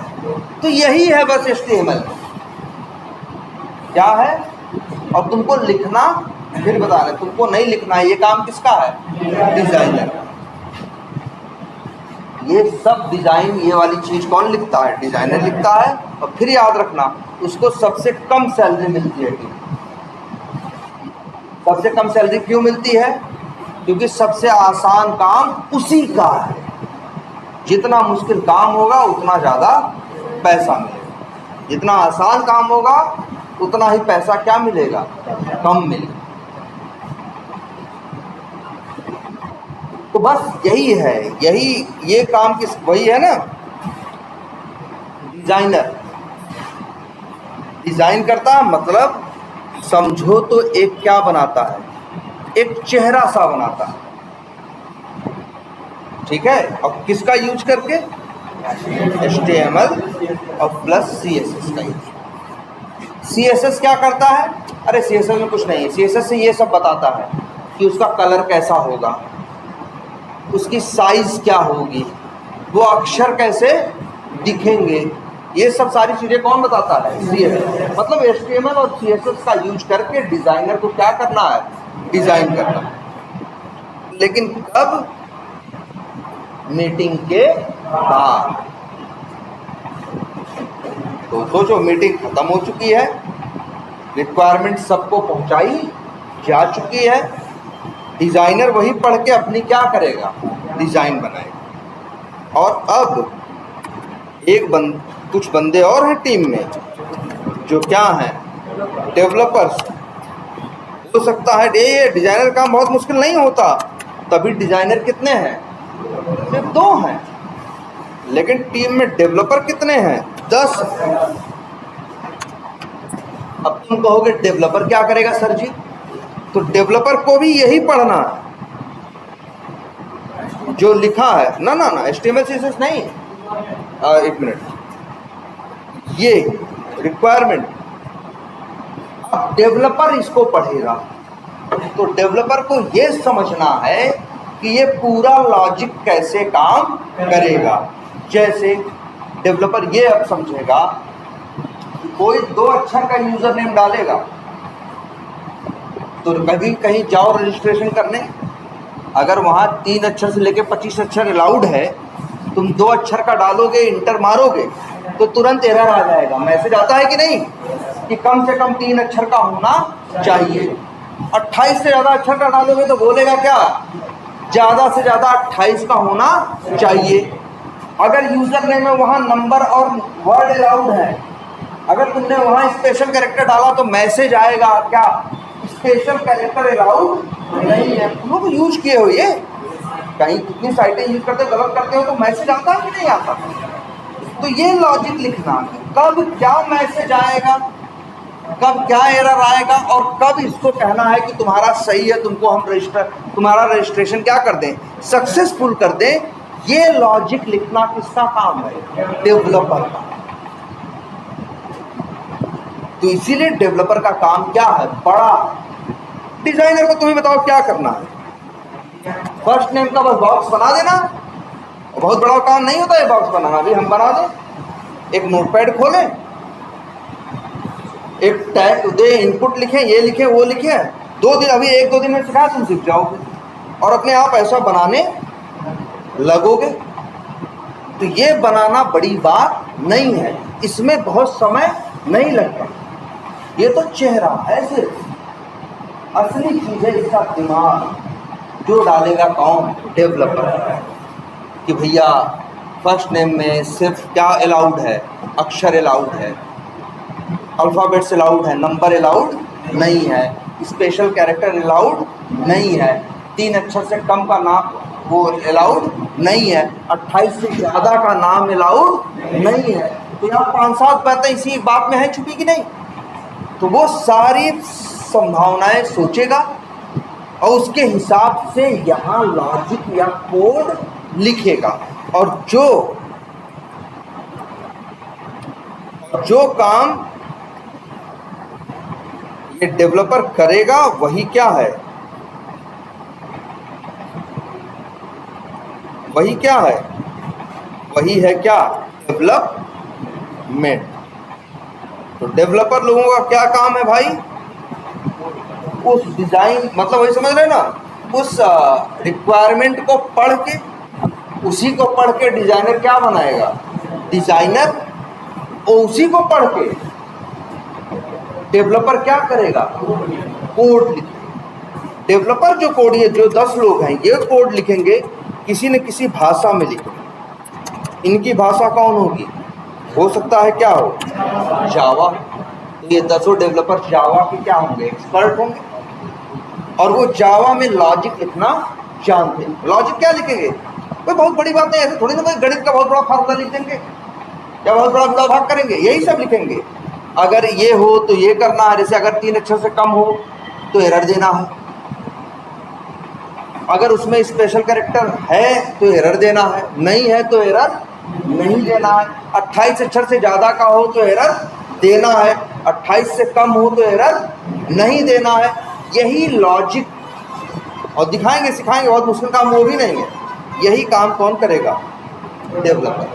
तो यही है बस HTML क्या है। और तुमको लिखना, फिर बता रहे तुमको नहीं लिखना है, ये काम किसका है, डिजाइनर। ये सब डिज़ाइन, ये वाली चीज़ कौन लिखता है? डिज़ाइनर लिखता है। और फिर याद रखना, उसको सबसे कम सैलरी मिलती है। सबसे कम सैलरी क्यों मिलती है? क्योंकि सबसे आसान काम उसी का है। जितना मुश्किल काम होगा उतना ज़्यादा पैसा मिलेगा। जितना आसान काम होगा उतना ही पैसा क्या मिलेगा? कम मिलेगा। तो बस यही है, ये काम किस, वही है ना, डिजाइनर डिजाइन करता है। मतलब समझो तो एक क्या बनाता है? एक चेहरा सा बनाता है, ठीक है। और किसका यूज करके? HTML और प्लस CSS का यूज। CSS क्या करता है? अरे CSS में कुछ नहीं है। CSS से ये सब बताता है कि उसका कलर कैसा होगा, उसकी साइज क्या होगी, वो अक्षर कैसे दिखेंगे, ये सब सारी चीज़ें कौन बताता है? CSS। मतलब HTML और CSS का यूज करके डिज़ाइनर को क्या करना है? डिज़ाइन करना है। लेकिन कब? मीटिंग के बाद। तो सोचो, मीटिंग खत्म हो चुकी है, रिक्वायरमेंट सबको पहुंचाई जा चुकी है, डिज़ाइनर वही पढ़ के अपनी क्या करेगा? डिज़ाइन बनाएगा। और अब कुछ बंदे और हैं टीम में जो क्या हैं? डेवलपर्स। हो सकता है ये डिज़ाइनर काम बहुत मुश्किल नहीं होता, तभी डिज़ाइनर कितने हैं? सिर्फ 2 हैं। लेकिन टीम में डेवलपर कितने हैं? 10। अब तुम कहोगे डेवलपर क्या करेगा सर जी? तो डेवलपर को भी यही पढ़ना है जो लिखा है। ना ना ना, HTML CSS नहीं। एक मिनट, ये रिक्वायरमेंट अब डेवलपर इसको पढ़ेगा। तो डेवलपर को ये समझना है कि ये पूरा लॉजिक कैसे काम करेगा। जैसे डेवलपर ये अब समझेगा कि कोई 2 अक्षर का यूजर नेम डालेगा, तो कभी कहीं जाओ रजिस्ट्रेशन करने, अगर वहाँ 3 अक्षर से लेके 25 अक्षर अलाउड है, तुम 2 अक्षर का डालोगे, इंटर मारोगे, तो तुरंत एरर आ जाएगा। मैसेज आता है कि नहीं कि कम से कम 3 अक्षर का होना चाहिए। 28 से ज़्यादा अक्षर का डालोगे तो बोलेगा क्या? ज़्यादा से ज़्यादा 28 का होना चाहिए। अगर यूज़र नेम में वहाँ नंबर और वर्ड अलाउड है, अगर तुमने वहाँ स्पेशल कैरेक्टर डाला तो मैसेज आएगा क्या? स्पेशल कैरेक्टर अलाउड नहीं है। तुम लोग यूज किए हो ये, कहीं कितनी साइटें यूज करते हो, गलत करते हो तो मैसेज आता है कि नहीं आता? तो ये लॉजिक लिखना है, कब क्या मैसेज आएगा, कब क्या एरर आएगा, और कब इसको कहना है कि तुम्हारा सही है, तुमको हम तुम्हारा रजिस्ट्रेशन क्या कर दें? सक्सेसफुल कर दें। ये लॉजिक लिखना किसका काम है? डेवलपर का। तो इसीलिए डेवलपर का काम क्या है? बड़ा। डिजाइनर को तुम्हें बताओ क्या करना है? फर्स्ट नेम का बस बॉक्स बना देना, बहुत बड़ा काम नहीं होता है बॉक्स बनाना। अभी हम बना दें, एक नोटपैड खोलें, एक टैग दे, इनपुट लिखें, ये लिखें, वो लिखें, 2 दिन, अभी 1-2 दिन में सिखा, तुम सीख जाओगे और अपने आप ऐसा बनाने लगोगे। तो ये बनाना बड़ी बात नहीं है, इसमें बहुत समय नहीं लगता। ये तो चेहरा है सिर्फ, असली चीज़ है इसका दिमाग, जो डालेगा कौन? डेवलपर। कि भैया फर्स्ट नेम में सिर्फ क्या अलाउड है? अक्षर अलाउड है, अल्फ़ाबेट्स अलाउड है, नंबर अलाउड नहीं है, स्पेशल कैरेक्टर अलाउड नहीं है, 3 अक्षर से कम का नाम वो अलाउड नहीं है, 28 से ज़्यादा का नाम अलाउड नहीं है। तो यहाँ 5-7 बातें इसी बात में है छुपी कि नहीं? तो वो सारी संभावनाएं सोचेगा और उसके हिसाब से यहाँ लॉजिक या कोड लिखेगा। और जो काम ये डेवलपर करेगा वही क्या है? वही क्या है? वही है क्या? डेवलपमेंट। तो डेवलपर लोगों का क्या काम है भाई? उस डिज़ाइन, मतलब वही समझ रहे ना, उस रिक्वायरमेंट को पढ़ के उसी को पढ़ के डिजाइनर क्या बनाएगा? डिजाइनर उसी को पढ़ के डेवलपर क्या करेगा? कोड लिखेगा। डेवलपर जो कोड, ये जो 10 लोग हैं ये कोड लिखेंगे, किसी न किसी भाषा में लिखेंगे। इनकी भाषा कौन होगी? हो सकता है क्या हो? जावा। तो ये 10 डेवलपर जावा के क्या होंगे? एक्सपर्ट होंगे, और वो जावा में लॉजिक लिखना जानते हैं। लॉजिक क्या लिखेंगे? कोई बहुत बड़ी बात नहीं, ऐसे थोड़ी ना कोई गणित का बहुत बड़ा फार्मूला लिख देंगे या बहुत बड़ा गुणा भाग करेंगे, यही सब लिखेंगे। अगर ये हो तो ये करना है, जैसे अगर 3 अक्षर से कम हो तो एरर देना है, अगर उसमें स्पेशल कैरेक्टर है तो एरर देना है, नहीं है तो एरर नहीं देना है। 28 अक्षर से ज़्यादा का हो तो एरर देना है, 28 से कम हो तो एरर नहीं देना है। यही लॉजिक, और दिखाएंगे सिखाएंगे, बहुत मुश्किल काम वो भी नहीं है। यही काम कौन करेगा? डेवलपर।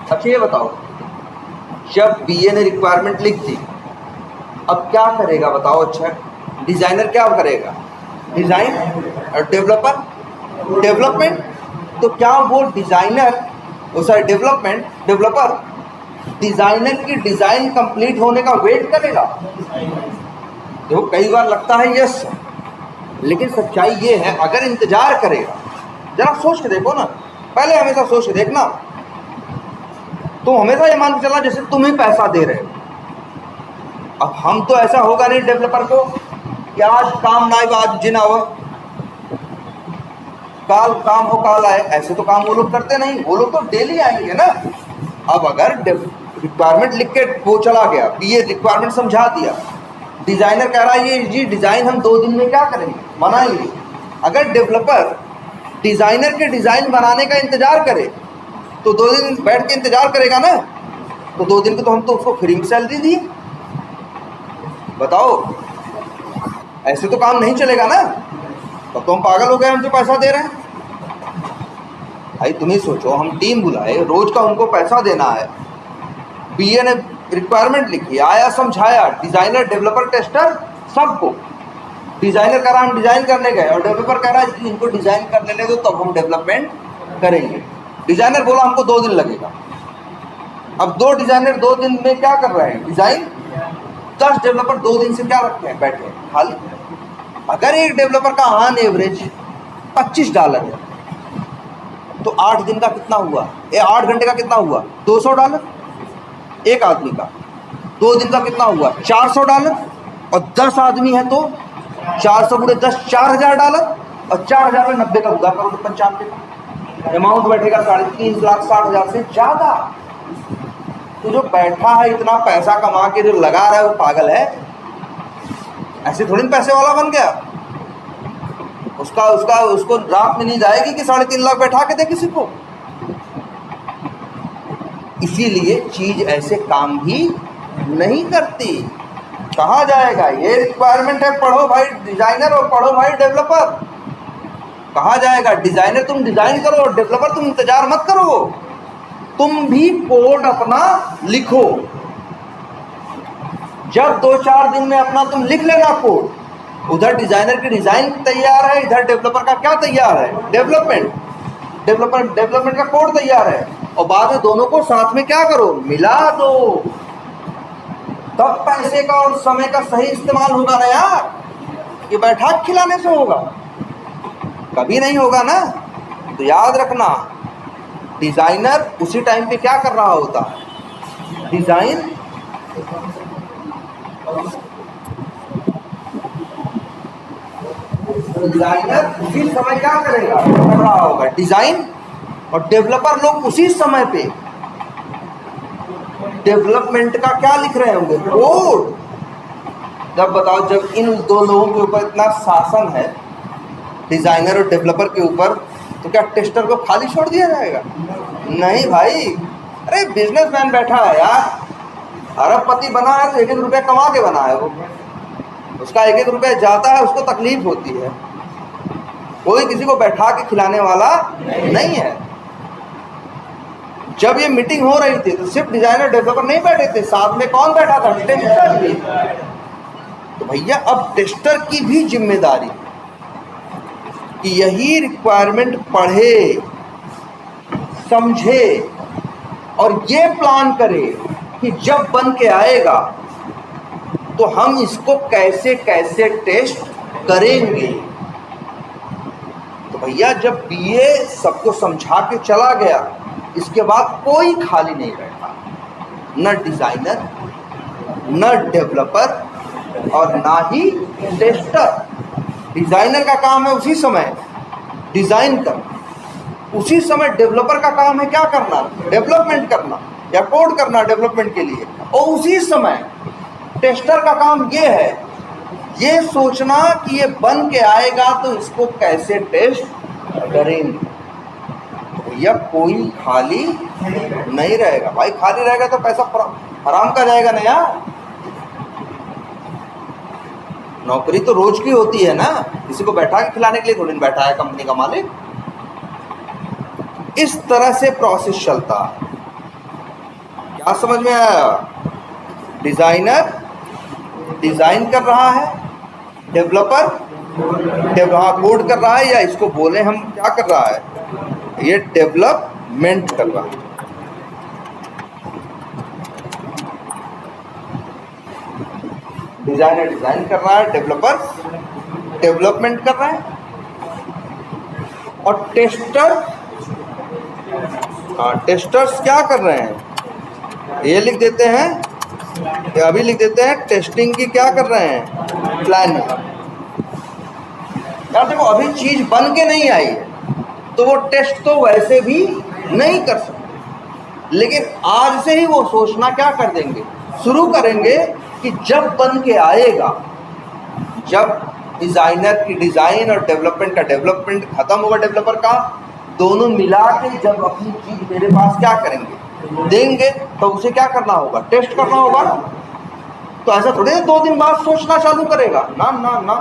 अच्छा ये बताओ, जब बीए ने रिक्वायरमेंट लिख दी, अब क्या करेगा बताओ? अच्छा डिजाइनर क्या करेगा? डिजाइन, और डेवलपर डेवलपमेंट। तो क्या वो डिजाइनर, वो सॉरी डेवलपर डिजाइनर की डिजाइन कंप्लीट होने का वेट करेगा? देखो कई बार लगता है यस, लेकिन सच्चाई ये है, अगर इंतजार करेगा, जरा सोच के देखो ना, पहले हमेशा सोच के देखना, तो हमेशा ये मान के चलना जैसे तुम ही पैसा दे रहे हो। अब हम तो ऐसा होगा नहीं डेवलपर को कि आज काम ना आए आज जिन आवा, काल काम हो काल आए, ऐसे तो काम वो लोग करते नहीं, वो लोग तो डेली आएंगे ना। अब अगर रिक्वायरमेंट लिख के वो चला गया, ये रिक्वायरमेंट समझा दिया, डिजाइनर कह रहा है ये जी डिजाइन हम 2 दिन में क्या करेंगे, बनाएंगे। अगर डेवलपर डिजाइनर के डिजाइन बनाने का इंतजार करे तो 2 दिन बैठ के इंतजार करेगा ना, तो 2 दिन को तो हम तो उसको फ्री में सैलरी दिए। बताओ, ऐसे तो काम नहीं चलेगा ना, तब तो हम पागल हो गए, हम जो पैसा दे रहे हैं। भाई तुम ही सोचो, हम टीम बुलाए, रोज का उनको पैसा देना है, बीए ने रिक्वायरमेंट लिखी, आया समझाया, डिजाइनर डेवलपर टेस्टर सबको, डिजाइनर कह रहा हम डिजाइन करने गए और डेवलपर कह रहा है कि इनको डिजाइन करने ले दो तब हम डेवलपमेंट करेंगे। डिजाइनर बोला हमको 2 दिन लगेगा। अब 2 डिजाइनर 2 दिन में क्या कर रहे हैं? डिजाइन। 10 डेवलपर 2 दिन से क्या रखते हैं? बैठे हैं खाली। अगर एक डेवलपर का ऑन एवरेज $25 है तो 8 दिन का कितना हुआ? ये 8 घंटे का कितना हुआ? $200 एक आदमी का। 2 दिन का कितना हुआ? $400, और 10 आदमी है तो 400 × 10 $4000, और 4000 में 90 का हुआ करो तो 95 का अमाउंट बैठेगा 3,60,000 से ज़्यादा। तो जो बैठा है इतना पैसा कमा के जो लगा रहा है वो पागल है, ऐसे थोड़ी पैसे वाला बन गया। उसको रात में नींद आएगी कि 3.5 लाख बैठा के दे किसी को। इसीलिए चीज ऐसे काम भी नहीं करती। कहा जाएगा ये रिक्वायरमेंट है, पढ़ो भाई डिजाइनर और पढ़ो भाई डेवलपर। कहा जाएगा डिजाइनर तुम डिजाइन करो और डेवलपर तुम इंतजार मत करो, तुम भी कोड अपना लिखो। जब 2-4 दिन में अपना तुम लिख लेना कोड, उधर डिजाइनर की डिजाइन तैयार है, इधर डेवलपर का क्या तैयार है? डेवलपमेंट का कोड तैयार है, और बाद में दोनों को साथ में क्या करो? मिला दो। तब पैसे का और समय का सही इस्तेमाल होगा ना यार, ये बैठा खिलाने से होगा? कभी नहीं होगा ना। तो याद रखना, डिजाइनर उसी टाइम पे क्या कर रहा होता है? डिजाइन। डिजाइनर उसी समय क्या करेगा? कर रहा होगा डिजाइन, और डेवलपर लोग उसी समय पे डेवलपमेंट का क्या लिख रहे होंगे? कोड। जब बताओ, जब इन 2 लोगों के ऊपर इतना शासन है, डिजाइनर और डेवलपर के ऊपर, तो क्या टेस्टर को खाली छोड़ दिया जाएगा? नहीं भाई। अरे बिजनेसमैन बैठा है यार, अरबपति बना है तो 1-1 रुपया कमा के बना है वो, उसका 1-1 रुपया जाता है, उसको तकलीफ होती है। कोई किसी को बैठा के खिलाने वाला नहीं है। जब ये मीटिंग हो रही थी तो सिर्फ डिजाइनर डेवलपर नहीं बैठे थे, साथ में कौन बैठा था? टेस्टर भी। तो भैया अब टेस्टर की भी जिम्मेदारी कि यही रिक्वायरमेंट पढ़े, समझे और ये प्लान करे कि जब बन के आएगा तो हम इसको कैसे कैसे टेस्ट करेंगे। तो भैया जब बीए सबको समझा के चला गया, इसके बाद कोई खाली नहीं बैठा, न डिजाइनर, न डेवलपर और ना ही टेस्टर। डिजाइनर का काम है उसी समय डिजाइन करना, उसी समय डेवलपर का काम है क्या करना, डेवलपमेंट करना या कोड करना डेवलपमेंट के लिए, और उसी समय टेस्टर का काम ये है, ये सोचना कि ये बन के आएगा तो इसको कैसे टेस्ट करेंगे। भैया कोई खाली नहीं रहेगा भाई, खाली रहेगा तो पैसा हराम का जाएगा ना यार। नौकरी तो रोज की होती है ना, किसी को बैठा के खिलाने के लिए थोड़ी बैठा है कंपनी का मालिक। इस तरह से प्रोसेस चलता है। क्या समझ में आया? डिजाइनर डिजाइन कर रहा है, डेवलपर कोड कर रहा है, या इसको बोले हम क्या कर रहा है, ये डेवलपमेंट कर रहा है। डिजाइनर डिजाइन कर रहा है, डेवलपर डेवलपमेंट कर रहा है, और टेस्टर्स क्या कर रहे हैं, ये लिख देते हैं, ये अभी लिख देते हैं, टेस्टिंग की क्या कर रहे हैं, प्लानिंग। यार देखो अभी चीज बन के नहीं आई है तो वो टेस्ट तो वैसे भी नहीं कर सकते, लेकिन आज से ही वो सोचना क्या कर देंगे, शुरू करेंगे कि जब बन के आएगा, जब डिजाइनर की डिजाइन और डेवलपमेंट का डेवलपमेंट खत्म होगा, डेवलपर का, दोनों मिला के जब अपनी चीज मेरे पास क्या करेंगे, देंगे, तो उसे क्या करना होगा, टेस्ट करना होगा। तो ऐसा थोड़ी 2 दिन बाद सोचना चालू करेगा, ना ना ना,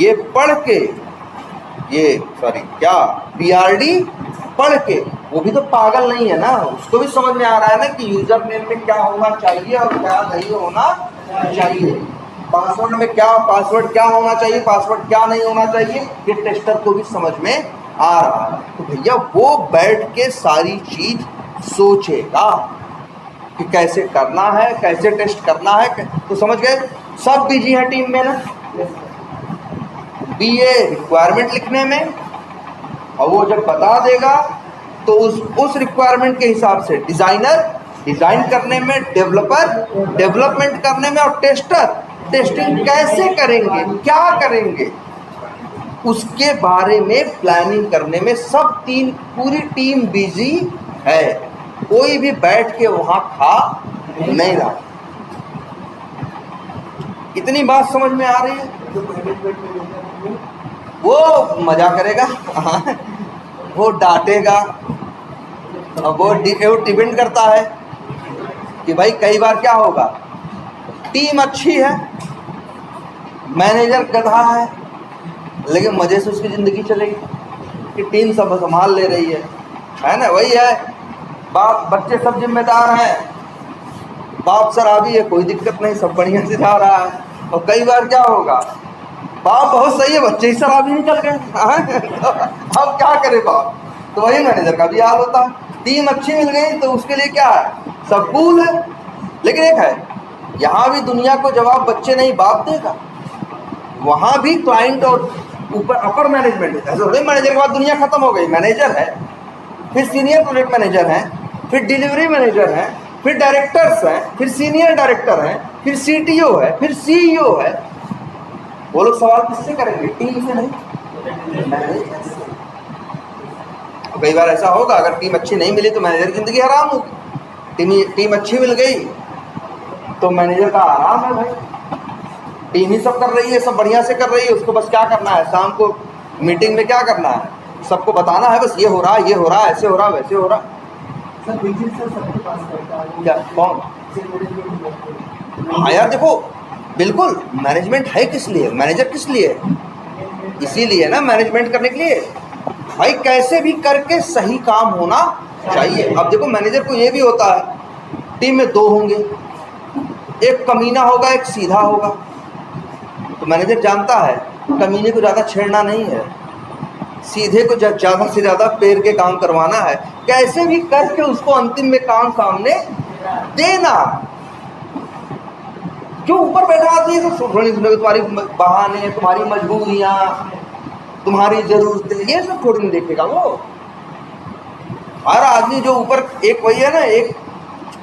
ये पढ़ के, ये सॉरी क्या PRD पढ़ के, वो भी तो पागल नहीं है ना, उसको भी समझ में आ रहा है ना कि यूजर नेम में क्या होना चाहिए और क्या नहीं होना चाहिए, पासवर्ड में क्या, पासवर्ड क्या होना चाहिए, पासवर्ड क्या नहीं होना चाहिए, ये टेस्टर को भी समझ में आ रहा है। तो भैया वो बैठ के सारी चीज सोचेगा कि कैसे करना है, कैसे टेस्ट करना है। तो समझ गए, सब बिजी है टीम में ना, बीए रिक्वायरमेंट लिखने में, और वो जब बता देगा तो उस रिक्वायरमेंट के हिसाब से डिजाइनर डिजाइन करने में, डेवलपर डेवलपमेंट करने में, और टेस्टर टेस्टिंग कैसे करेंगे, क्या करेंगे, उसके बारे में प्लानिंग करने में सब पूरी टीम बिजी है। कोई भी बैठ के वहां खा नहीं रहा। इतनी बात समझ में आ रही है? वो मजा करेगा वो डांटेगा, वो डिपेंड करता है कि भाई कई बार क्या होगा, टीम अच्छी है, मैनेजर गधा है, लेकिन मजे से उसकी ज़िंदगी चलेगी कि टीम सब संभाल ले रही है ना, वही है, बाप बच्चे सब जिम्मेदार हैं, बाप शराबी है, कोई दिक्कत नहीं, सब बढ़िया से जा रहा है। और कई बार क्या होगा, बाप बहुत सही है, बच्चे ही शराबी निकल गए अब क्या करे बाप, तो वही मैनेजर का भी हाल होता है। टीम अच्छी मिल गई तो उसके लिए क्या है, सब कूल है। लेकिन एक है, यहाँ भी दुनिया को जवाब बच्चे नहीं बाप देगा, वहाँ भी क्लाइंट और ऊपर अपर मैनेजमेंट है। ऐसा थोड़ी मैनेजर के बाद दुनिया खत्म हो गई, मैनेजर है, फिर सीनियर प्रोजेक्ट मैनेजर हैं, फिर डिलीवरी मैनेजर हैं, फिर डायरेक्टर्स हैं, फिर सीनियर डायरेक्टर हैं, फिर CTO है, फिर CEO है। वो लोग सवाल किससे करेंगे, टीम से नहीं, मैनेजर से। कई बार ऐसा होगा, अगर टीम अच्छी नहीं मिली तो मैनेजर की जिंदगी हराम होगी, टीम अच्छी मिल गई तो मैनेजर का आराम है भाई, टीम ही सब कर रही है, सब बढ़िया से कर रही है, उसको बस क्या करना है, शाम को मीटिंग में क्या करना है, सबको बताना है बस ये हो रहा है, ये हो रहा है, ऐसे हो रहा है, वैसे हो रहा है। सबके पास करता है क्या, कौन? हाँ यार देखो, बिल्कुल मैनेजमेंट है किस लिए, मैनेजर किस लिए, इसीलिए ना, मैनेजमेंट करने के लिए भाई, कैसे भी करके सही काम होना चाहिए। अब देखो मैनेजर को ये भी होता है, टीम में 2 होंगे, एक कमीना होगा, एक सीधा होगा, तो मैनेजर जानता है कमीने को ज़्यादा छेड़ना नहीं है, सीधे को ज़्यादा से ज़्यादा पेड़ के काम करवाना है, कैसे भी करके उसको अंतिम में काम सामने देना। जो ऊपर बैठा आदमी है तो थोड़ी तुम्हारी बहाने, तुम्हारी मजबूरियाँ, तुम्हारी ज़रूरतें, ये सब थोड़ी नहीं देखेगा वो। हर आदमी जो ऊपर एक वही है ना, एक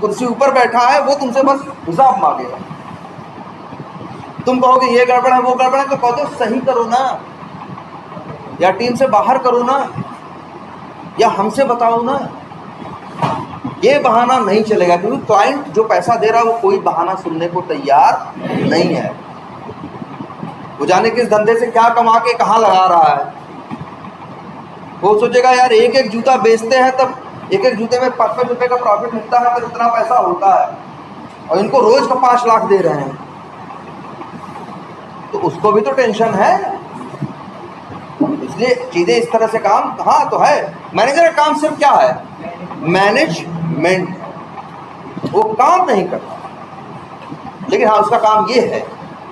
कुर्सी ऊपर बैठा है, वो तुमसे बस हिसाब मांगेगा। तुम कहोगे ये गड़बड़ है वो गड़बड़ है, तो कहो तो सही करो ना, या टीम से बाहर करो ना, या हमसे बताओ ना। ये बहाना नहीं चलेगा, क्योंकि क्लाइंट जो पैसा दे रहा है वो कोई बहाना सुनने को तैयार नहीं है। वो जाने किस धंधे से क्या कमा के कहाँ लगा रहा है। वो सोचेगा यार एक एक जूता बेचते हैं तब एक एक जूते में 5-5 रुपये का प्रॉफिट मिलता है, तो इतना पैसा होता है, और इनको रोज का 5 लाख दे रहे हैं, तो उसको भी तो टेंशन है। इसलिए चीजें इस तरह से काम हाँ तो है। मैनेजर का काम सिर्फ क्या है, मैनेजमेंट, वो काम नहीं करता। लेकिन हाँ उसका काम ये है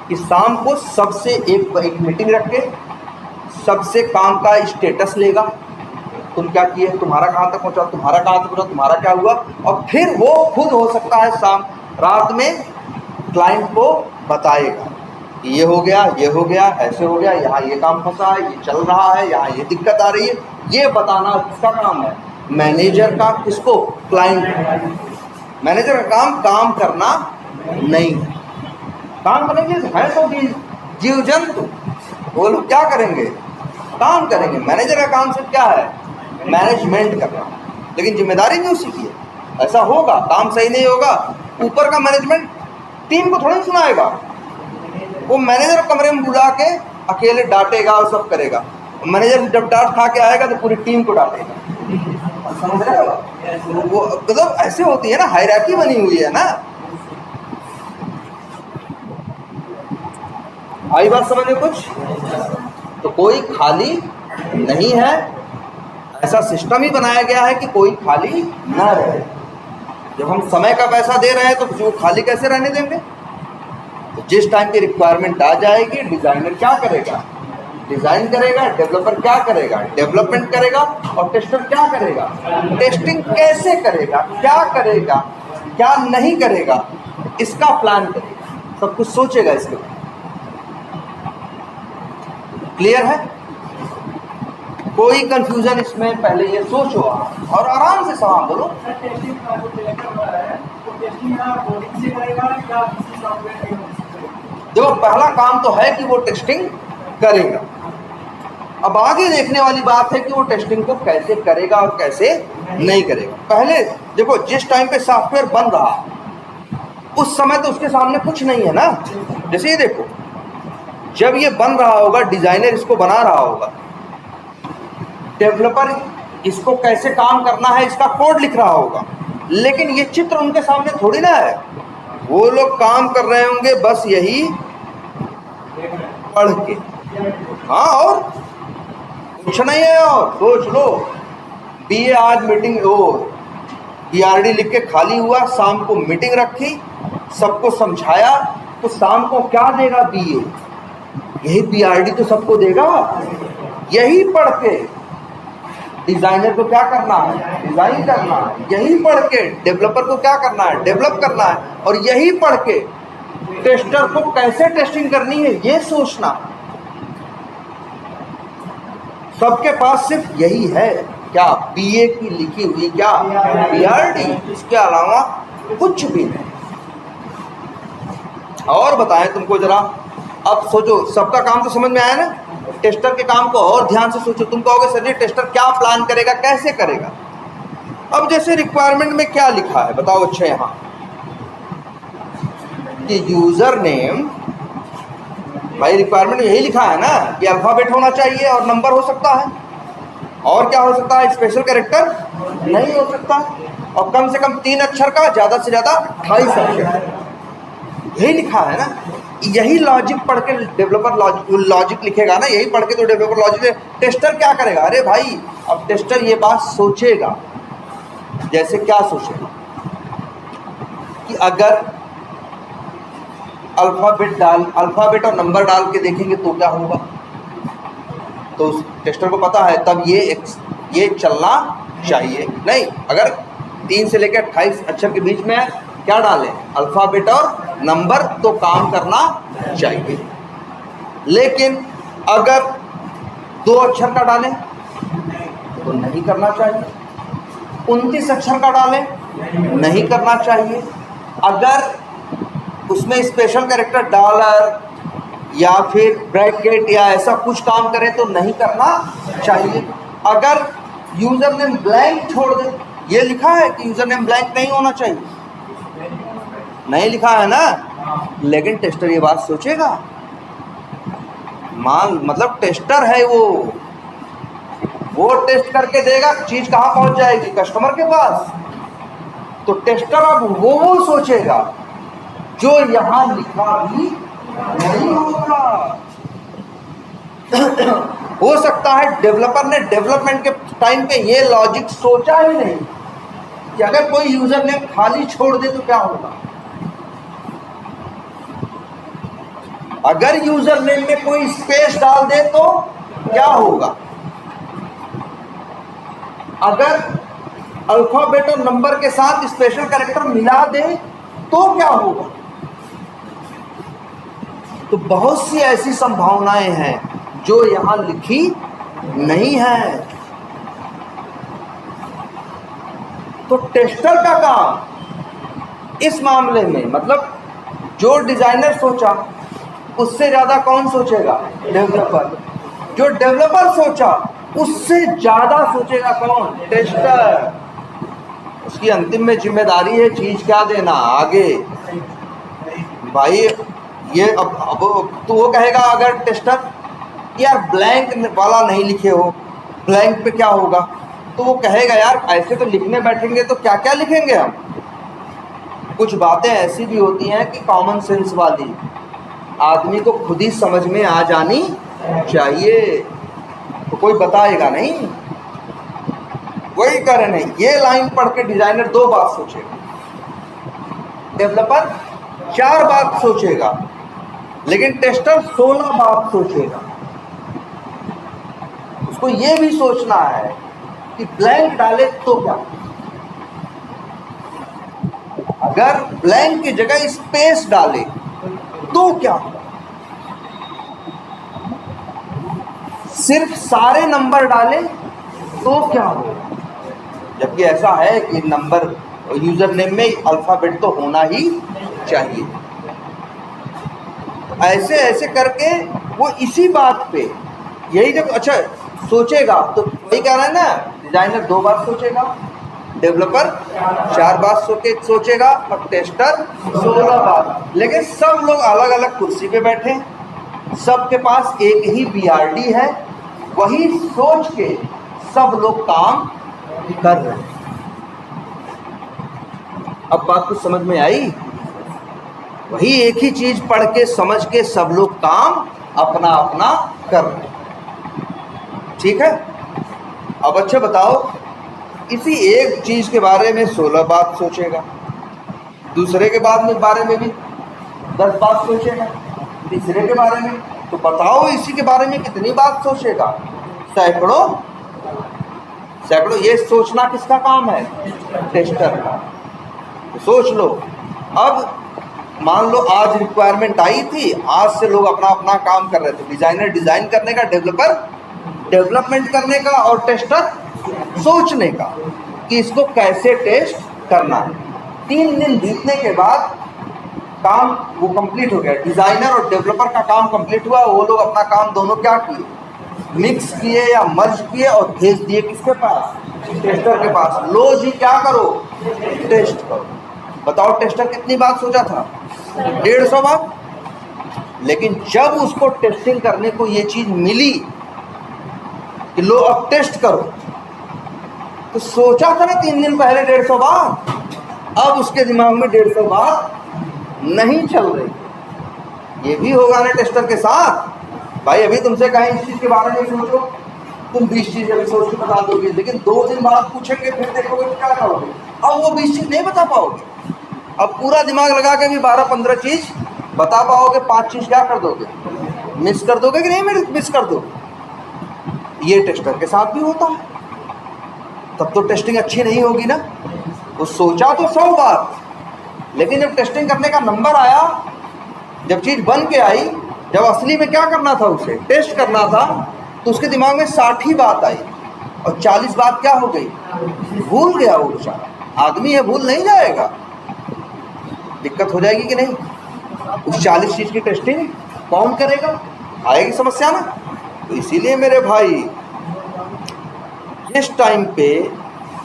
कि शाम को सबसे एक मीटिंग रख के सबसे काम का स्टेटस लेगा, तुम क्या किए, तुम्हारा कहाँ तक पहुँचा, तुम्हारा कहाँ तक पहुँचा, तुम्हारा क्या हुआ, और फिर वो खुद हो सकता है शाम रात में क्लाइंट को बताएगा कि ये हो गया, ऐसे हो गया, यहाँ ये काम फंसा है, ये चल रहा है, यहाँ ये दिक्कत आ रही है। ये बताना किसका काम है, मैनेजर का। किसको, क्लाइंट। मैनेजर का काम करना नहीं है। काम करेंगे है तो जीव जंतु, वो लोग क्या करेंगे, काम करेंगे। मैनेजर का काम सिर्फ क्या है, मैनेजमेंट करना, लेकिन जिम्मेदारी भी उसी की है। ऐसा होगा, काम सही नहीं होगा, ऊपर का मैनेजमेंट टीम को थोड़ा ही सुनाएगा। वो मैनेजर कमरे में बुला के अकेले डांटेगा और सब करेगा। मैनेजर जब डांट खा के आएगा तो पूरी टीम को डांटेगा। समझ रहे हो, वो मतलब ऐसे होती है ना, हायरार्की बनी हुई है ना। आई बात समझ में कुछ? तो कोई खाली नहीं है, ऐसा सिस्टम ही बनाया गया है कि कोई खाली ना रहे। जब हम समय का पैसा दे रहे हैं तो किसी को खाली कैसे रहने देंगे। तो जिस टाइम की रिक्वायरमेंट आ जाएगी, डिजाइनर क्या करेगा, डिजाइन करेगा, डेवलपर क्या करेगा, डेवलपमेंट करेगा, और टेस्टर क्या करेगा, टेस्टिंग कैसे करेगा, क्या करेगा, क्या नहीं करेगा, इसका प्लान करेगा, सब कुछ सोचेगा इसके बारे में। क्लियर है? कोई कंफ्यूजन इसमें पहले ये सोचो और आराम से सवाल बोलो। देखो पहला काम तो है कि वो टेस्टिंग करेगा। अब आगे देखने वाली बात है कि वो टेस्टिंग को कैसे करेगा और कैसे नहीं करेगा। पहले देखो जिस टाइम पे सॉफ्टवेयर बन रहा उस समय तो उसके सामने कुछ नहीं है ना। जैसे ये देखो, जब ये बन रहा होगा, डिजाइनर इसको बना रहा होगा, डेवलपर इसको कैसे काम करना है इसका कोड लिख रहा होगा, लेकिन ये चित्र उनके सामने थोड़ी ना है। वो लोग काम कर रहे होंगे बस यही पढ़ के। हाँ, और कुछ नहीं है। और सोच लो, बीए आज मीटिंग BRD लिख के खाली हुआ, शाम को मीटिंग रखी, सबको समझाया, तो शाम को क्या देगा बीए, यही BRD तो सबको देगा। यही पढ़ के डिजाइनर को क्या करना है, डिजाइन करना है। यही पढ़ के डेवलपर को क्या करना है, डेवलप करना है। और यही पढ़ के टेस्टर को कैसे टेस्टिंग करनी है ये सोचना। सबके पास सिर्फ यही है, क्या, बीए की लिखी हुई क्या, BRD, इसके अलावा कुछ भी नहीं। और बताएं तुमको जरा, अब सोचो, सबका काम तो समझ में आया ना। टेस्टर के काम को और ध्यान से सोचो। तुम कहोगे सर जी टेस्टर क्या प्लान करेगा, कैसे करेगा। अब जैसे रिक्वायरमेंट में क्या लिखा है बताओ। अच्छा, यहाँ कि यूजर नेम, भाई रिक्वायरमेंट में यही लिखा है ना कि अल्फाबेट होना चाहिए और नंबर हो सकता है, और क्या हो सकता है, स्पेशल कैरेक्टर नहीं हो सकता, और कम से कम 3 अक्षर का, ज़्यादा से ज़्यादा 28 अक्षर। यही लिखा है ना। यही लॉजिक पढ़ के डेवलपर लॉजिक लिखेगा ना, यही पढ़ के तो डेवलपर लॉजिक। टेस्टर क्या करेगा, अरे भाई अब टेस्टर ये बात सोचेगा। जैसे क्या सोचेगा कि अगर अल्फाबेट और नंबर डाल के देखेंगे तो क्या होगा, तो उस टेस्टर को पता है तब ये चलना चाहिए। नहीं, अगर 3 से लेकर 28 अक्षर के बीच में क्या डालें, अल्फ़ाबेट और नंबर, तो काम करना चाहिए। लेकिन अगर 2 अक्षर का डालें तो नहीं करना चाहिए। 29 अक्षर का डालें, नहीं करना चाहिए। अगर उसमें स्पेशल कैरेक्टर डॉलर या फिर ब्रैकेट या ऐसा कुछ काम करें तो नहीं करना चाहिए। अगर यूज़र नेम ब्लैंक छोड़ दे, ये लिखा है कि यूज़र नेम ब्लैंक नहीं होना चाहिए, नहीं लिखा है ना, लेकिन टेस्टर ये बात सोचेगा। मतलब टेस्टर है वो टेस्ट करके देगा, चीज़ कहाँ पहुँच जाएगी, कस्टमर के पास। तो टेस्टर अब वो सोचेगा जो यहाँ लिखा भी नहीं होगा। हो सकता है डेवलपर ने डेवलपमेंट के टाइम पे ये लॉजिक सोचा ही नहीं कि अगर कोई यूजर नेम खाली छोड़ दे तो क्या होगा। अगर यूजर नेम में कोई स्पेस डाल दे तो क्या होगा। अगर अल्फाबेट और नंबर के साथ स्पेशल कैरेक्टर मिला दे तो क्या होगा। तो बहुत सी ऐसी संभावनाएं हैं जो यहां लिखी नहीं है। तो टेस्टर का काम इस मामले में, मतलब जो डिजाइनर सोचा उससे ज्यादा कौन सोचेगा, डेवलपर। जो डेवलपर सोचा उससे ज्यादा सोचेगा कौन, टेस्टर। उसकी अंतिम में जिम्मेदारी है चीज क्या देना आगे। भाई ये अब तो वो कहेगा अगर टेस्टर यार ब्लैंक वाला नहीं लिखे हो, ब्लैंक पे क्या होगा, तो वो कहेगा यार ऐसे तो लिखने बैठेंगे तो क्या क्या लिखेंगे हम। कुछ बातें ऐसी भी होती हैं कि कॉमन सेंस वाली, आदमी को खुद ही समझ में आ जानी चाहिए, तो कोई बताएगा नहीं। वही करे नहीं, ये लाइन पढ़ के डिजाइनर 2 बात सोचेगा, डेवलपर 4 बात सोचेगा, लेकिन टेस्टर 16 बात सोचेगा। उसको ये भी सोचना है कि ब्लैंक डाले तो क्या, अगर ब्लैंक की जगह स्पेस डाले तो क्या, सिर्फ सारे नंबर डाले तो क्या हो। जबकि ऐसा है कि नंबर यूजर नेम में अल्फाबेट तो होना ही चाहिए। ऐसे ऐसे करके वो इसी बात पे यही जब अच्छा सोचेगा, तो वही कह रहा है ना, डिजाइनर 2 बार सोचेगा, डेवलपर 4 बार सोचेगा और टेस्टर 16 बार। लेकिन सब लोग अलग अलग कुर्सी पे बैठे, सबके पास एक ही BRD है, वही सोच के सब लोग काम कर रहे हैं। अब बात कुछ समझ में आई। वही एक ही चीज पढ़ के समझ के सब लोग काम अपना अपना कर रहे हैं। ठीक है, अब अच्छा बताओ, इसी एक चीज के बारे में 16 बात सोचेगा, दूसरे के बारे में भी 10 बात सोचेगा, तीसरे के बारे में, तो बताओ इसी के बारे में कितनी बात सोचेगा, सैकड़ों। ये सोचना किसका काम है, टेस्टर का। तो सोच लो। अब मान लो आज रिक्वायरमेंट आई थी, आज से लोग अपना अपना काम कर रहे थे, डिजाइनर डिजाइन करने का, डेवलपर डेवलपमेंट करने का, और टेस्टर सोचने का कि इसको कैसे टेस्ट करना है। 3 दिन बीतने के बाद काम वो कंप्लीट हो गया, डिजाइनर और डेवलपर का काम कंप्लीट हुआ। वो लोग अपना काम दोनों क्या किए, मिक्स किए या मर्ज किए और भेज दिए किसके पास, टेस्टर के पास। लो जी क्या करो, टेस्ट करो। बताओ टेस्टर कितनी बात सोचा था, 150 बात। लेकिन जब उसको टेस्टिंग करने को ये चीज मिली कि लो अब टेस्ट करो, तो सोचा था ना 3 दिन पहले 150 बात, अब उसके दिमाग में 150 बात नहीं चल रही। ये भी होगा ना टेस्टर के साथ। भाई अभी तुमसे कहें इस चीज के बारे में सोचो, तुम 20 चीजें अभी सोच के बता दोगे, लेकिन 2 दिन बाद पूछेंगे फिर देखोगे तो क्या करोगे, अब वो 20 चीज नहीं बता पाओगे। अब पूरा दिमाग लगा के भी 12-15 चीज बता पाओगे, 5 चीज क्या कर दोगे, मिस कर दोगे कि नहीं मिस कर दोगे। ये टेस्टर के साथ भी होता है। तब तो टेस्टिंग अच्छी नहीं होगी ना। वो सोचा तो 100 बार, लेकिन जब टेस्टिंग करने का नंबर आया, जब चीज़ बन के आई, जब असली में क्या करना था, उसे टेस्ट करना था, तो उसके दिमाग में 60 ही बात आई और 40 बात क्या हो गई, भूल गया वो बेचारा। आदमी है, भूल नहीं जाएगा, दिक्कत हो जाएगी कि नहीं। उस 40 चीज़ की टेस्टिंग कौन करेगा, आएगी समस्या ना। तो इसीलिए मेरे भाई, जिस टाइम पे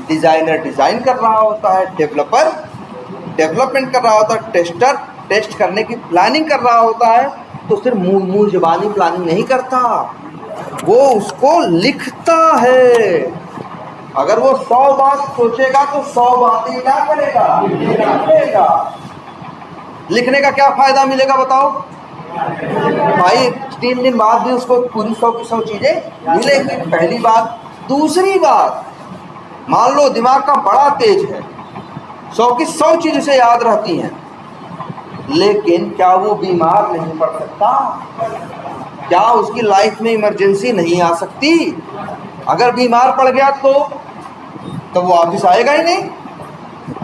डिज़ाइनर डिज़ाइन कर रहा होता है, डेवलपर डेवलपमेंट कर रहा होता है, टेस्टर टेस्ट करने की प्लानिंग कर रहा होता है, तो सिर्फ मुँह ज़बानी प्लानिंग नहीं करता, वो उसको लिखता है। अगर वो 100 बात सोचेगा तो 100 बातें क्या करेगा, लिखेगा। लिखने का क्या फ़ायदा मिलेगा बताओ भाई। 3 दिन बाद भी उसको पूरी 100 की 100 चीज़ें मिलेंगी, पहली बात। दूसरी बात, मान लो दिमाग का बड़ा तेज है, 100 की 100 चीज़ उसे याद रहती हैं, लेकिन क्या वो बीमार नहीं पड़ सकता? क्या उसकी लाइफ में इमरजेंसी नहीं आ सकती? अगर बीमार पड़ गया तो वो वापिस आएगा ही नहीं,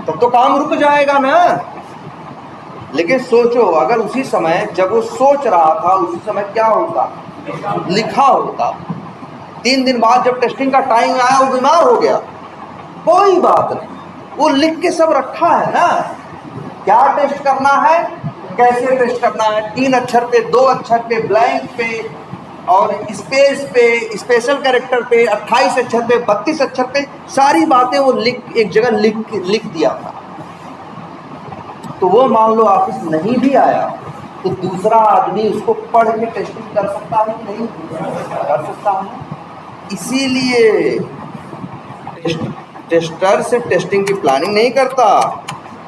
तब तो काम रुक जाएगा ना। लेकिन सोचो, अगर उसी समय जब वो सोच रहा था, उसी समय क्या होता, लिखा होता। 3 दिन बाद जब टेस्टिंग का टाइम आया, वो बीमार हो गया, कोई बात नहीं, वो लिख के सब रखा है ना। क्या टेस्ट करना है, कैसे टेस्ट करना है, 3 अक्षर पे, 2 अक्षर पे, ब्लैंक पे और स्पेस पे, स्पेशल कैरेक्टर पे, 28 अक्षर पे, 32 अक्षर पे, सारी बातें वो एक जगह लिख दिया था। तो वो मान लो ऑफिस नहीं भी आया, तो दूसरा आदमी उसको पढ़ के टेस्टिंग कर सकता है कि नहीं कर सकता है। इसीलिए टेस्टर से टेस्टिंग की प्लानिंग नहीं करता,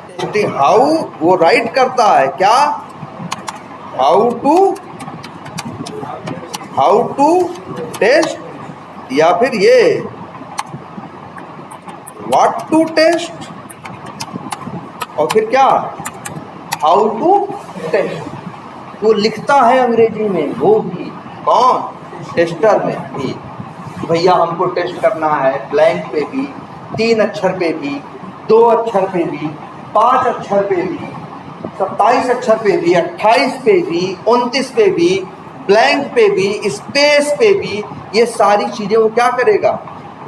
टेस्टिंग हाउ वो राइट करता है। क्या, हाउ टू टेस्ट, या फिर ये व्हाट टू टेस्ट, और फिर क्या, हाउ टू टेस्ट। वो लिखता है अंग्रेजी में, वो भी कौन, टेस्टर में भी। भैया हमको टेस्ट करना है ब्लैंक पे भी, 3 अक्षर पे भी, 2 अक्षर पे भी, 5 अक्षर पे भी, 27 अक्षर पे भी, 28 पे भी, 29 पे भी, ब्लैंक पे भी, स्पेस पे भी। ये सारी चीज़ें वो क्या करेगा,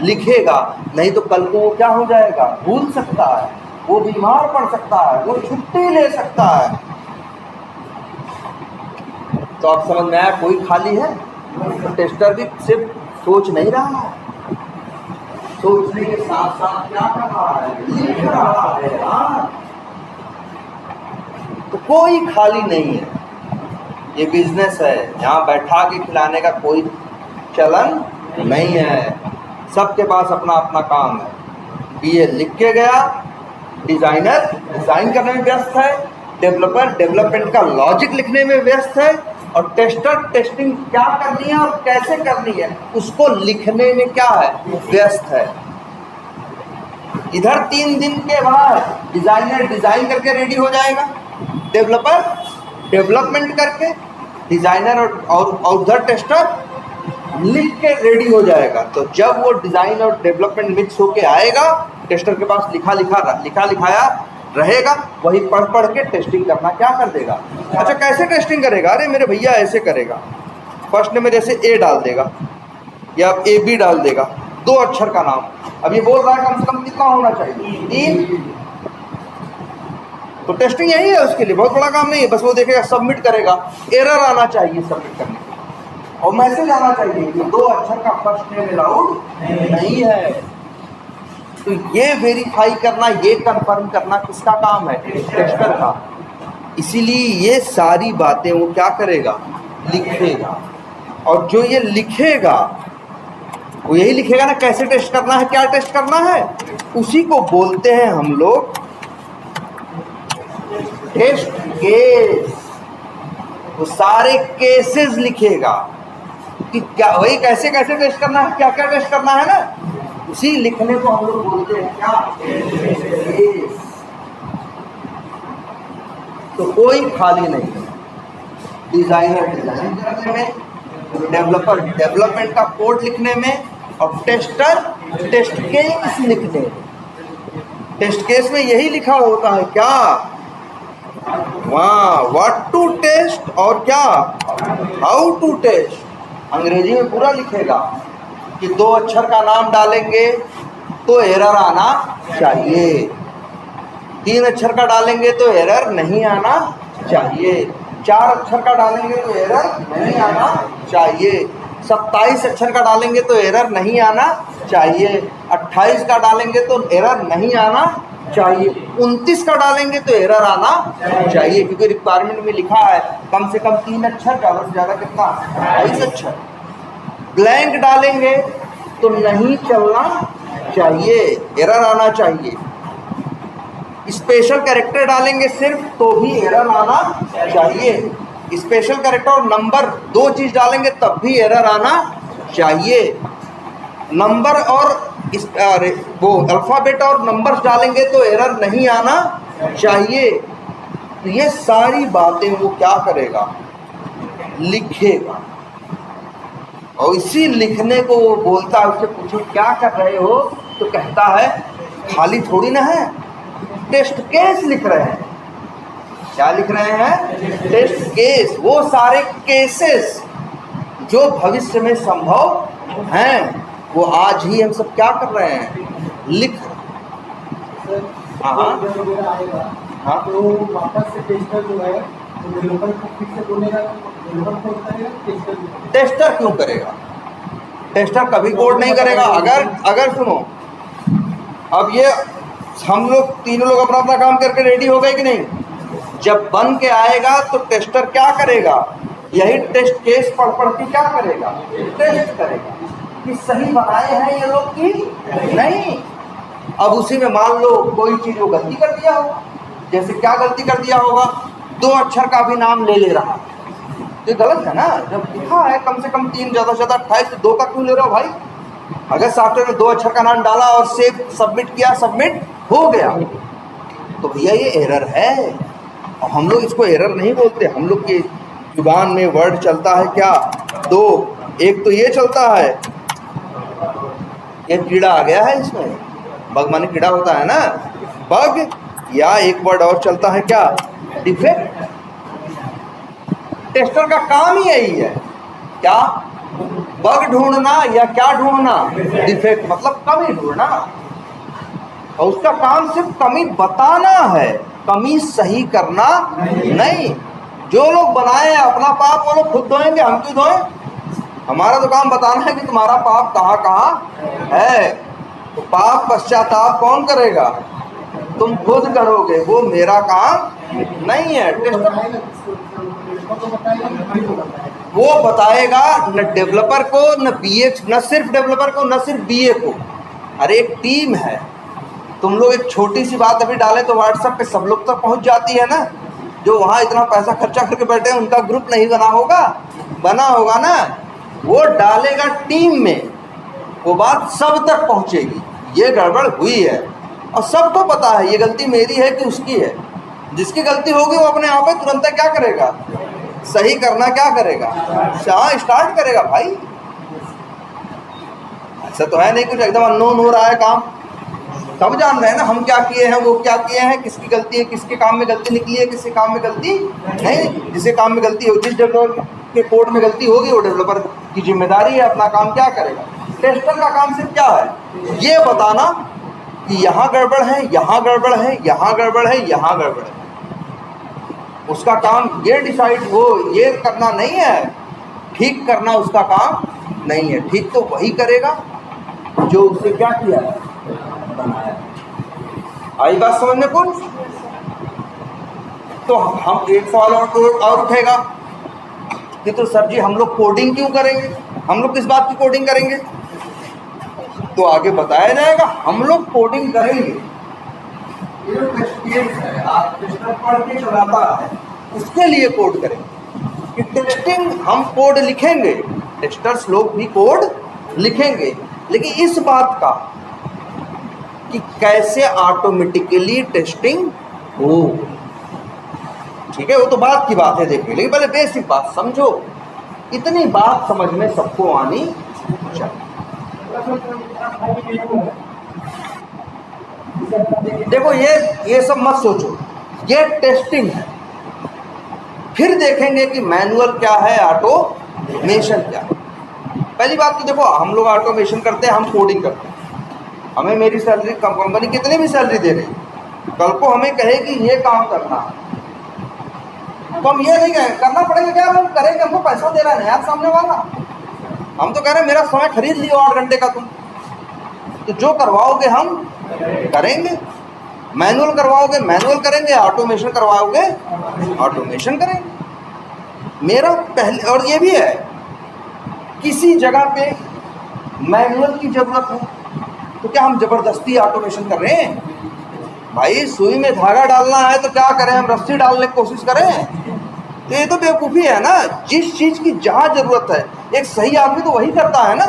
लिखेगा। नहीं तो कल को वो क्या हो जाएगा, भूल सकता है, वो बीमार पड़ सकता है, वो छुट्टी ले सकता है। तो आप समझ में आया, कोई खाली है। तो टेस्टर भी सिर्फ सोच नहीं रहा है, सोचने के साथ साथ क्या कर रहा है, लिख रहा है। हाँ, तो कोई खाली नहीं है। ये बिजनेस है, यहाँ बैठा के खिलाने का कोई चलन नहीं है। सबके पास अपना अपना काम है। बीए लिख के गया, डिज़ाइनर डिज़ाइन करने में व्यस्त है, डेवलपर डेवलपमेंट का लॉजिक लिखने में व्यस्त है, और टेस्टर टेस्टिंग क्या करनी है और कैसे करनी है उसको लिखने में क्या है, व्यस्त है। इधर 3 दिन के बाद डिज़ाइनर डिज़ाइन करके रेडी हो जाएगा, डेवलपर डेवलपमेंट करके, डिज़ाइनर और उधर टेस्टर लिख के रेडी हो जाएगा। तो जब वो डिज़ाइन और डेवलपमेंट मिक्स होके आएगा, टेस्टर के पास लिखा लिखाया रहेगा, वही पढ़ के टेस्टिंग करना क्या कर देगा। अच्छा, कैसे टेस्टिंग करेगा? अरे मेरे भैया ऐसे करेगा, फर्स्ट में जैसे ए डाल देगा या ए बी डाल देगा, 2 अक्षर का नाम। अब ये बोल रहा है कम से कम कितना होना चाहिए, 3। तो टेस्टिंग यही है, उसके लिए बहुत बड़ा काम नहीं है। बस वो देखेगा, सबमिट करेगा, एरर आना चाहिए सबमिट करने के, और मैसेज आना चाहिए कि 2 अक्षर का फर्स्ट नेम अलाउड नहीं है। तो ये वेरीफाई करना, ये कंफर्म करना किसका काम है, टेस्टर का। इसीलिए ये सारी बातें वो क्या करेगा, लिखेगा। और जो ये लिखेगा वो यही लिखेगा ना, कैसे टेस्ट करना है, क्या टेस्ट करना है, उसी को बोलते हैं हम लोग टेस्ट केस। वो सारे केसेस लिखेगा कि क्या, वही कैसे कैसे टेस्ट करना है, क्या क्या टेस्ट करना है ना, उसी लिखने को हम लोग बोलते हैं क्या, केस। तो कोई खाली नहीं है। डिजाइनर डिजाइन करने में, डेवलपर डेवलपमेंट का कोड लिखने में, और टेस्टर टेस्ट केस लिखने में। टेस्ट केस में यही लिखा होता है क्या, वहाँ व्हाट टू टेस्ट और क्या हाउ टू टेस्ट। अंग्रेजी में पूरा लिखेगा कि 2 अक्षर का नाम डालेंगे तो एरर आना चाहिए, 3 अक्षर का डालेंगे तो एरर नहीं आना चाहिए, 4 अक्षर का डालेंगे तो एरर नहीं आना चाहिए, 27 अक्षर का डालेंगे तो एरर नहीं आना चाहिए, 28 का डालेंगे तो एरर नहीं आना चाहिए, 29 का डालेंगे तो एरर आना चाहिए, क्योंकि रिक्वायरमेंट में लिखा है कम से कम 3 अक्षर का, बस ज़्यादा कितना 28 अक्षर। ब्लैंक डालेंगे तो नहीं चलना चाहिए, एरर आना चाहिए। स्पेशल कैरेक्टर डालेंगे सिर्फ तो भी एरर आना चाहिए। स्पेशल कैरेक्टर और नंबर 2 चीज़ डालेंगे तब भी एरर आना चाहिए। नंबर और वो अल्फ़ाबेट और नंबर्स डालेंगे तो एरर नहीं आना चाहिए। तो ये सारी बातें वो क्या करेगा, लिखेगा। और इसी लिखने को वो बोलता है, उससे पूछो क्या कर रहे हो, तो कहता है खाली थोड़ी ना है, टेस्ट केस लिख रहे हैं। क्या लिख रहे हैं, टेस्ट केस। वो सारे केसेस जो भविष्य में संभव हैं वो आज ही हम सब क्या कर रहे हैं, लिख। हाँ हाँ, तो वापस से टेस्टर जो है तो डेवलपर को फिर से बोलेगा, डेवलपर को करेगा, टेस्टर क्यों करेगा, टेस्टर कभी कोड नहीं करेगा। अगर सुनो, अब ये हम लोग तीनों लोग अपना अपना काम करके रेडी हो गए कि नहीं, जब बन के आएगा तो टेस्टर क्या करेगा, यही टेस्ट केस पढ़ पढ़ के क्या करेगा, टेस्ट करेगा कि सही बनाए हैं ये लोग कि नहीं। अब उसी में मान लो कोई चीज़ वो गलती कर दिया होगा, जैसे क्या गलती कर दिया होगा, 2 अक्षर का भी नाम ले रहा, तो गलत है ना। जब लिखा है कम से कम 3, ज़्यादा से ज़्यादा 28, तो 2 का क्यों ले रहे हो भाई। अगर सॉफ्टवेयर में 2 अक्षर का नाम डाला और सेव सबमिट किया, सबमिट हो गया, तो भैया ये एरर है। और हम लोग इसको एरर नहीं बोलते, हम लोग की जुबान में वर्ड चलता है क्या, 2। एक तो ये चलता है, ये कीड़ा आ गया है इसमें, बग माने कीड़ा होता है ना, बग। या एक वर्ड और चलता है क्या, डिफेक्ट। टेस्टर का काम ही यही है, क्या, बग ढूंढना या क्या ढूंढना, डिफेक्ट, मतलब कमी ढूंढना। और उसका काम सिर्फ कमी बताना है, कमी सही करना नहीं। जो लोग बनाए हैं अपना पाप वो लोग खुद धोएंगे, हम क्यों धोएं। हमारा तो काम बताना है कि तुम्हारा पाप कहाँ कहाँ है। तो पाप पश्चाताप कौन करेगा, तुम खुद करोगे, वो मेरा काम नहीं है। वो बताएगा न डेवलपर को, न बीए, न सिर्फ डेवलपर को, न सिर्फ बीए को। अरे एक टीम है, तुम लोग एक छोटी सी बात अभी डाले तो व्हाट्सएप पे सब लोग तक पहुंच जाती है ना। जो वहाँ इतना पैसा खर्चा करके बैठे हैं उनका ग्रुप नहीं बना होगा, बना होगा ना। वो डालेगा टीम में, वो बात सब तक पहुँचेगी, ये गड़बड़ हुई है। और सबको पता है ये गलती मेरी है कि उसकी है। जिसकी गलती होगी वो अपने आप में तुरंत क्या करेगा, सही करना क्या करेगा, स्टार्ट करेगा भाई। ऐसा तो है नहीं कुछ एकदम अननोन हो रहा है काम। सब जान रहे हैं ना हम क्या किए हैं, वो क्या किए हैं, किसकी गलती है, किसके काम में गलती निकली है, किसके काम में गलती नहीं। जिसके काम में गलती हो, जिस डेवलपर के कोड में गलती होगी वो डेवलपर की जिम्मेदारी है, अपना काम क्या करेगा। टेस्टर का काम सिर्फ क्या है, ये बताना कि यहाँ गड़बड़ है, यहाँ गड़बड़ है, यहाँ गड़बड़ है, यहाँ गड़बड़ है। उसका काम ये डिसाइड हो, ये करना नहीं है, ठीक करना उसका काम नहीं है। ठीक तो वही करेगा जो उससे क्या किया है, बनाया। आई बात समझ में कुछ। तो हम एक सवाल और उठेगा कि तो सर जी हम लोग कोडिंग क्यों करेंगे, हम लोग किस बात की कोडिंग करेंगे। तो आगे बताया जाएगा हम लोग कोडिंग करेंगे, आप टेस्टर पढ़ के चलाता है उसके लिए कोड करेंगे। कि टेस्टिंग हम कोड लिखेंगे, टेस्टर्स लोग भी कोड लिखेंगे, लेकिन इस बात का कि कैसे ऑटोमेटिकली टेस्टिंग हो। ठीक है, वो तो बात की बात है देखेंगे, लेकिन पहले बेसिक बात समझो। इतनी बात समझ में सबको आनी चाहिए। देखो ये सब मत सोचो, ये टेस्टिंग है, फिर देखेंगे कि मैनुअल क्या है, ऑटोमेशन क्या है। पहली बात तो देखो, हम लोग ऑटोमेशन करते हैं, हम कोडिंग करते हैं, हमें मेरी सैलरी कंपनी कितनी भी सैलरी दे रही, कल को हमें कहे कि ये काम करना है, तो हम ये नहीं कहें करना पड़ेगा क्या, हम करेंगे, हमको पैसा दे रहा है यार सामने वाला, हम तो कह रहे हैं मेरा समय खरीद लियो 8 घंटे का तुम, तो जो करवाओगे हम करेंगे, मैनुअल करवाओगे मैनुअल करेंगे, ऑटोमेशन करवाओगे ऑटोमेशन करेंगे। मेरा पहले, और ये भी है, किसी जगह पे मैनुअल की जरूरत है तो क्या हम जबरदस्ती ऑटोमेशन कर रहे हैं? भाई सुई में धागा डालना है तो क्या करें, हम रस्सी डालने की कोशिश करें? तो ये तो बेवकूफ़ी है ना। जिस चीज़ की जहाँ ज़रूरत है, एक सही आदमी तो वही करता है ना,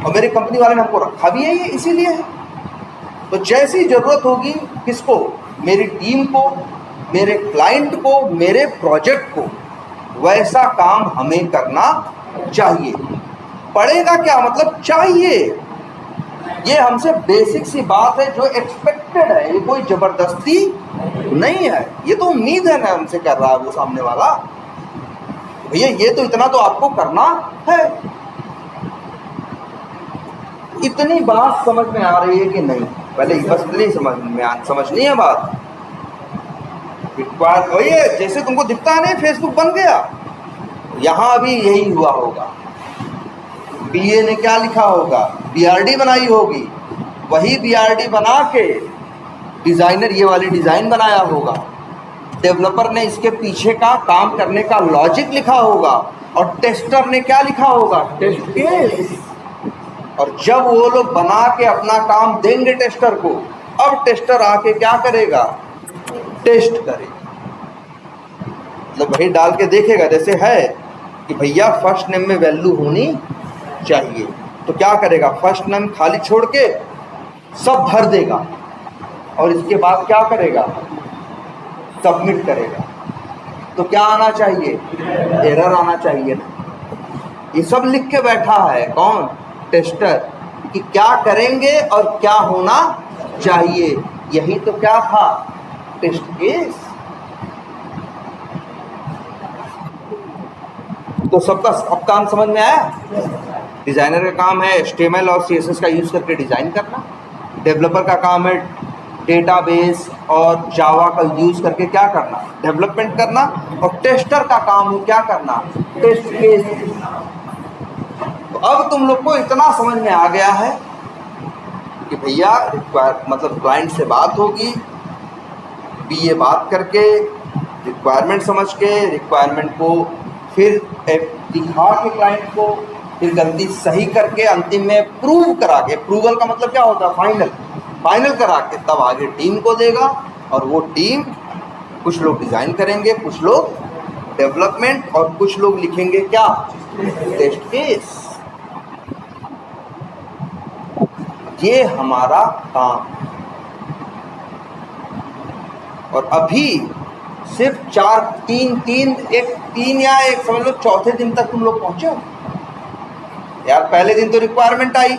और मेरी कंपनी वाले ने हमको रखा भी है ये इसीलिए है। तो जैसी ज़रूरत होगी किसको, मेरी टीम को, मेरे क्लाइंट को, मेरे प्रोजेक्ट को, वैसा काम हमें करना चाहिए। पड़ेगा क्या मतलब चाहिए, ये हमसे बेसिक सी बात है जो एक्सपेक्टेड है, ये कोई ज़बरदस्ती नहीं है, ये तो उम्मीद है ना हमसे कर रहा है वो सामने वाला, भैया ये तो इतना तो आपको करना है। इतनी बात समझ में आ रही है कि नहीं? पहले बस इतनी समझनी है बात। ये जैसे तुमको दिखता है ना फेसबुक बन गया, यहाँ अभी यही हुआ होगा, बीए ने क्या लिखा होगा, बीआरडी बनाई होगी, वही बीआरडी बना के डिज़ाइनर ये वाली डिज़ाइन बनाया होगा, डेवलपर ने इसके पीछे का काम करने का लॉजिक लिखा होगा, और टेस्टर ने क्या लिखा होगा, टेस्ट केस। और जब वो लोग बना के अपना काम देंगे टेस्टर को, अब टेस्टर आके क्या करेगा, टेस्ट करेगा, मतलब वही डाल के देखेगा जैसे है कि भैया फर्स्ट नेम में वैल्यू होनी चाहिए, तो क्या करेगा, फर्स्ट नेम खाली छोड़ के सब भर देगा, और इसके बाद क्या करेगा, सबमिट करेगा। तो क्या आना चाहिए, एरर आना चाहिए ना। ये सब लिख के बैठा है कौन, टेस्टर, कि क्या करेंगे और क्या होना चाहिए। यही तो क्या था, टेस्ट केस। तो सबका अब काम समझ में आया। डिज़ाइनर का काम है HTML और CSS का यूज़ करके डिज़ाइन करना, डेवलपर का काम है डेटाबेस और जावा का यूज़ करके क्या करना, डेवलपमेंट करना, और टेस्टर का काम है क्या करना, टेस्ट केस। तो अब तुम लोग को इतना समझ में आ गया है कि भैया मतलब क्लाइंट से बात होगी, बीए बात करके रिक्वायरमेंट समझ के, रिक्वायरमेंट को फिर दिखा के क्लाइंट को, फिर गलती सही करके अंतिम में प्रूव करा के, अप्रूवल का मतलब क्या होता है, फाइनल करा के तब आगे टीम को देगा, और वो टीम कुछ लोग डिज़ाइन करेंगे, कुछ लोग डेवलपमेंट, और कुछ लोग लिखेंगे क्या, टेस्ट केस। ये हमारा काम। और अभी सिर्फ 3 या एक समझ लो चौथे दिन तक तुम लोग पहुंचे हो यार। पहले दिन तो रिक्वायरमेंट आई,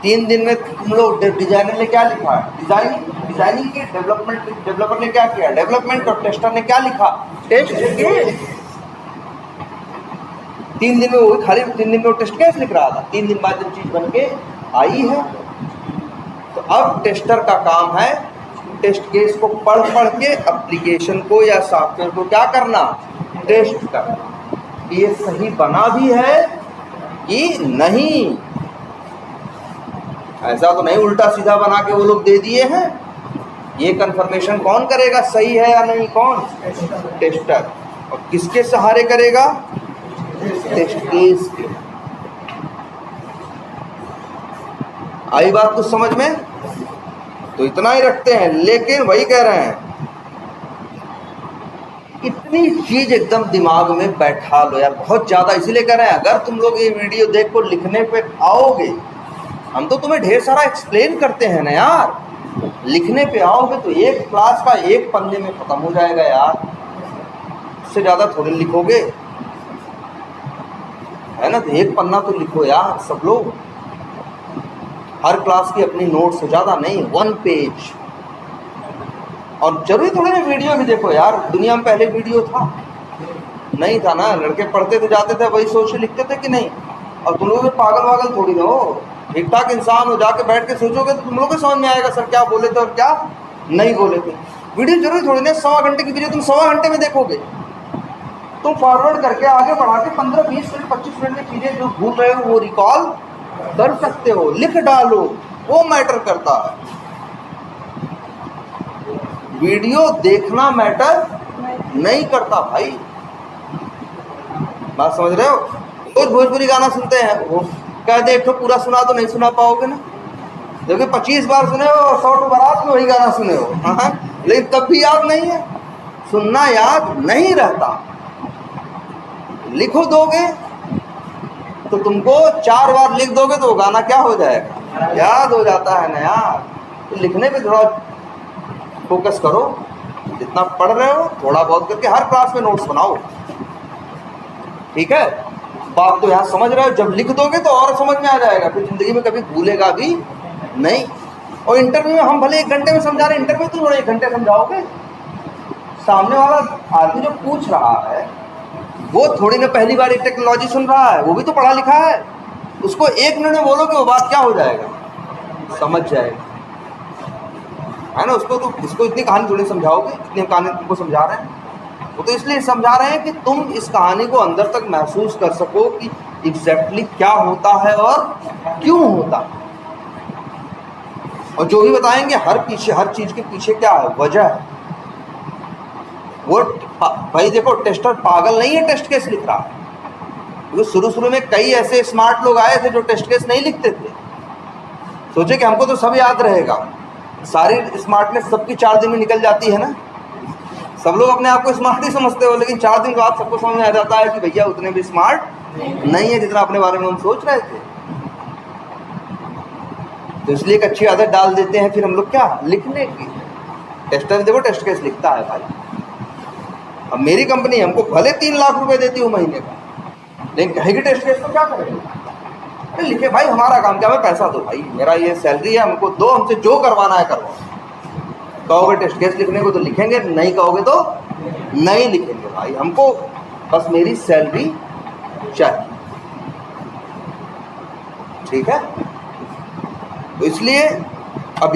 3 दिन में तुम लोग डिजाइनर ने क्या लिखा, डिजाइनिंग की, डेवलपर ने क्या किया, डेवलपमेंट, और टेस्टर ने क्या लिखा, टेस्ट केस। 3 दिन में वो खाली 3 दिन में वो टेस्ट केस लिख रहा था, 3 दिन बाद जब चीज़ बन के आई है, तो अब टेस्टर का काम है टेस्ट केस को पढ़ के एप्लीकेशन को या सॉफ्टवेयर को क्या करना, टेस्ट करना, ये सही बना भी है कि नहीं। ऐसा तो नहीं उल्टा सीधा बना के वो लोग दे दिए हैं। ये कंफर्मेशन कौन करेगा, सही है या नहीं, कौन, टेस्टर। और किसके सहारे करेगा, टेस्ट केस के। आई बात कुछ समझ में? तो इतना ही रखते हैं, लेकिन वही कह रहे हैं, इतनी चीज एकदम दिमाग में बैठा लो यार, बहुत ज़्यादा। इसीलिए कह रहे हैं अगर तुम लोग ये वीडियो देख को लिखने पे आओगे, हम तो तुम्हें ढेर सारा एक्सप्लेन करते हैं ना यार, लिखने पे आओगे तो एक क्लास का एक पन्ने में ख़त्म हो जाएगा यार, उससे ज़्यादा थोड़ी लिखोगे। मेहनत, एक पन्ना तो लिखो यार सब लोग। हर क्लास की अपनी नोट्स हो, ज़्यादा नहीं, 1 पेज। और जरूरी थोड़ी ना वीडियो भी देखो यार, दुनिया में पहले वीडियो था नहीं था ना, लड़के पढ़ते थे जाते थे वही सोच के लिखते थे कि नहीं। और तुम लोग पागल वागल थोड़ी ना हो, ठीक ठाक इंसान हो, जाके बैठ के सोचोगे तो तुम लोग को समझ में आएगा सर क्या बोले थे और क्या नहीं बोले थे। वीडियो जरूरी थोड़ी ना 1.25 घंटे की वीडियो तुम 1.25 घंटे में देखोगे। तुम फॉरवर्ड करके आगे बढ़ा के 15, 20 मिनट, 25 मिनट में चीज़ें जो भूल रहे हो वो रिकॉल कर सकते हो, लिख डालो, वो मैटर करता है। वीडियो देखना मैटर नहीं करता भाई, बात समझ रहे हो। रोज भोजपुरी गाना सुनते हैं, वो कहते एक तो पूरा सुना तो नहीं सुना पाओगे ना, देखिए 25 बार सुने हो और 100 बारात में वही गाना सुने हो, हाँ, लेकिन तब भी याद नहीं है। सुनना याद नहीं रहता। लिखो दोगे तो तुमको 4 बार लिख दोगे तो वो गाना क्या हो जाएगा, याद हो जाता है ना यार। तो लिखने पे थोड़ा फोकस करो, जितना पढ़ रहे हो थोड़ा बहुत करके हर क्लास में नोट्स बनाओ, ठीक है। बात तो यहाँ समझ रहे हो, जब लिख दोगे तो और समझ में आ जाएगा, फिर जिंदगी में कभी भूलेगा भी नहीं। और इंटरव्यू में हम भले 1 घंटे में समझा रहे हैं, इंटरव्यू तो थोड़ा 1 घंटे समझाओगे। सामने वाला आदमी जो पूछ रहा है वो थोड़ी ना पहली बार एक टेक्नोलॉजी सुन रहा है, वो भी तो पढ़ा लिखा है। उसको 1 मिनट में बोलोगे वो बात क्या हो जाएगा, समझ जाएगा, है ना। उसको इतनी कहानी थोड़ी समझाओगे, इतनी कहानी तुमको समझा रहे हैं, वो तो इसलिए समझा रहे हैं कि तुम इस कहानी को अंदर तक महसूस कर सको कि एग्जैक्टली क्या होता है और क्यों होता है। और जो भी बताएंगे हर चीज़ के पीछे क्या है, वजह है। वो भाई देखो, टेस्टर पागल नहीं है टेस्ट केस लिख रहा है, क्योंकि शुरू में कई ऐसे स्मार्ट लोग आए थे जो टेस्ट केस नहीं लिखते थे, सोचे कि हमको तो सब याद रहेगा। सारी स्मार्टनेस सबकी 4 दिन में निकल जाती है ना। सब लोग अपने आप को स्मार्ट ही समझते हो, लेकिन 4 दिन बाद सबको समझ में आ जाता है कि भैया उतने भी स्मार्ट नहीं है जितना अपने बारे में हम सोच रहे थे। तो इसलिए एक अच्छी आदत डाल देते हैं फिर हम लोग क्या, लिखने की। टेस्टर देखो टेस्ट केस लिखता है भाई। अब मेरी कंपनी हमको भले 3 लाख रुपए देती हूँ महीने का, लेकिन कहेगी टेस्ट केस तो क्या करेगा, लिखे भाई, हमारा काम क्या है, पैसा दो भाई, मेरा ये सैलरी है, हमको दो, हमसे जो करवाना है करवाओ। कहोगे टेस्ट केस लिखने को तो लिखेंगे, नहीं कहोगे तो नहीं लिखेंगे भाई, हमको बस मेरी सैलरी चाहिए, ठीक है। तो इसलिए अब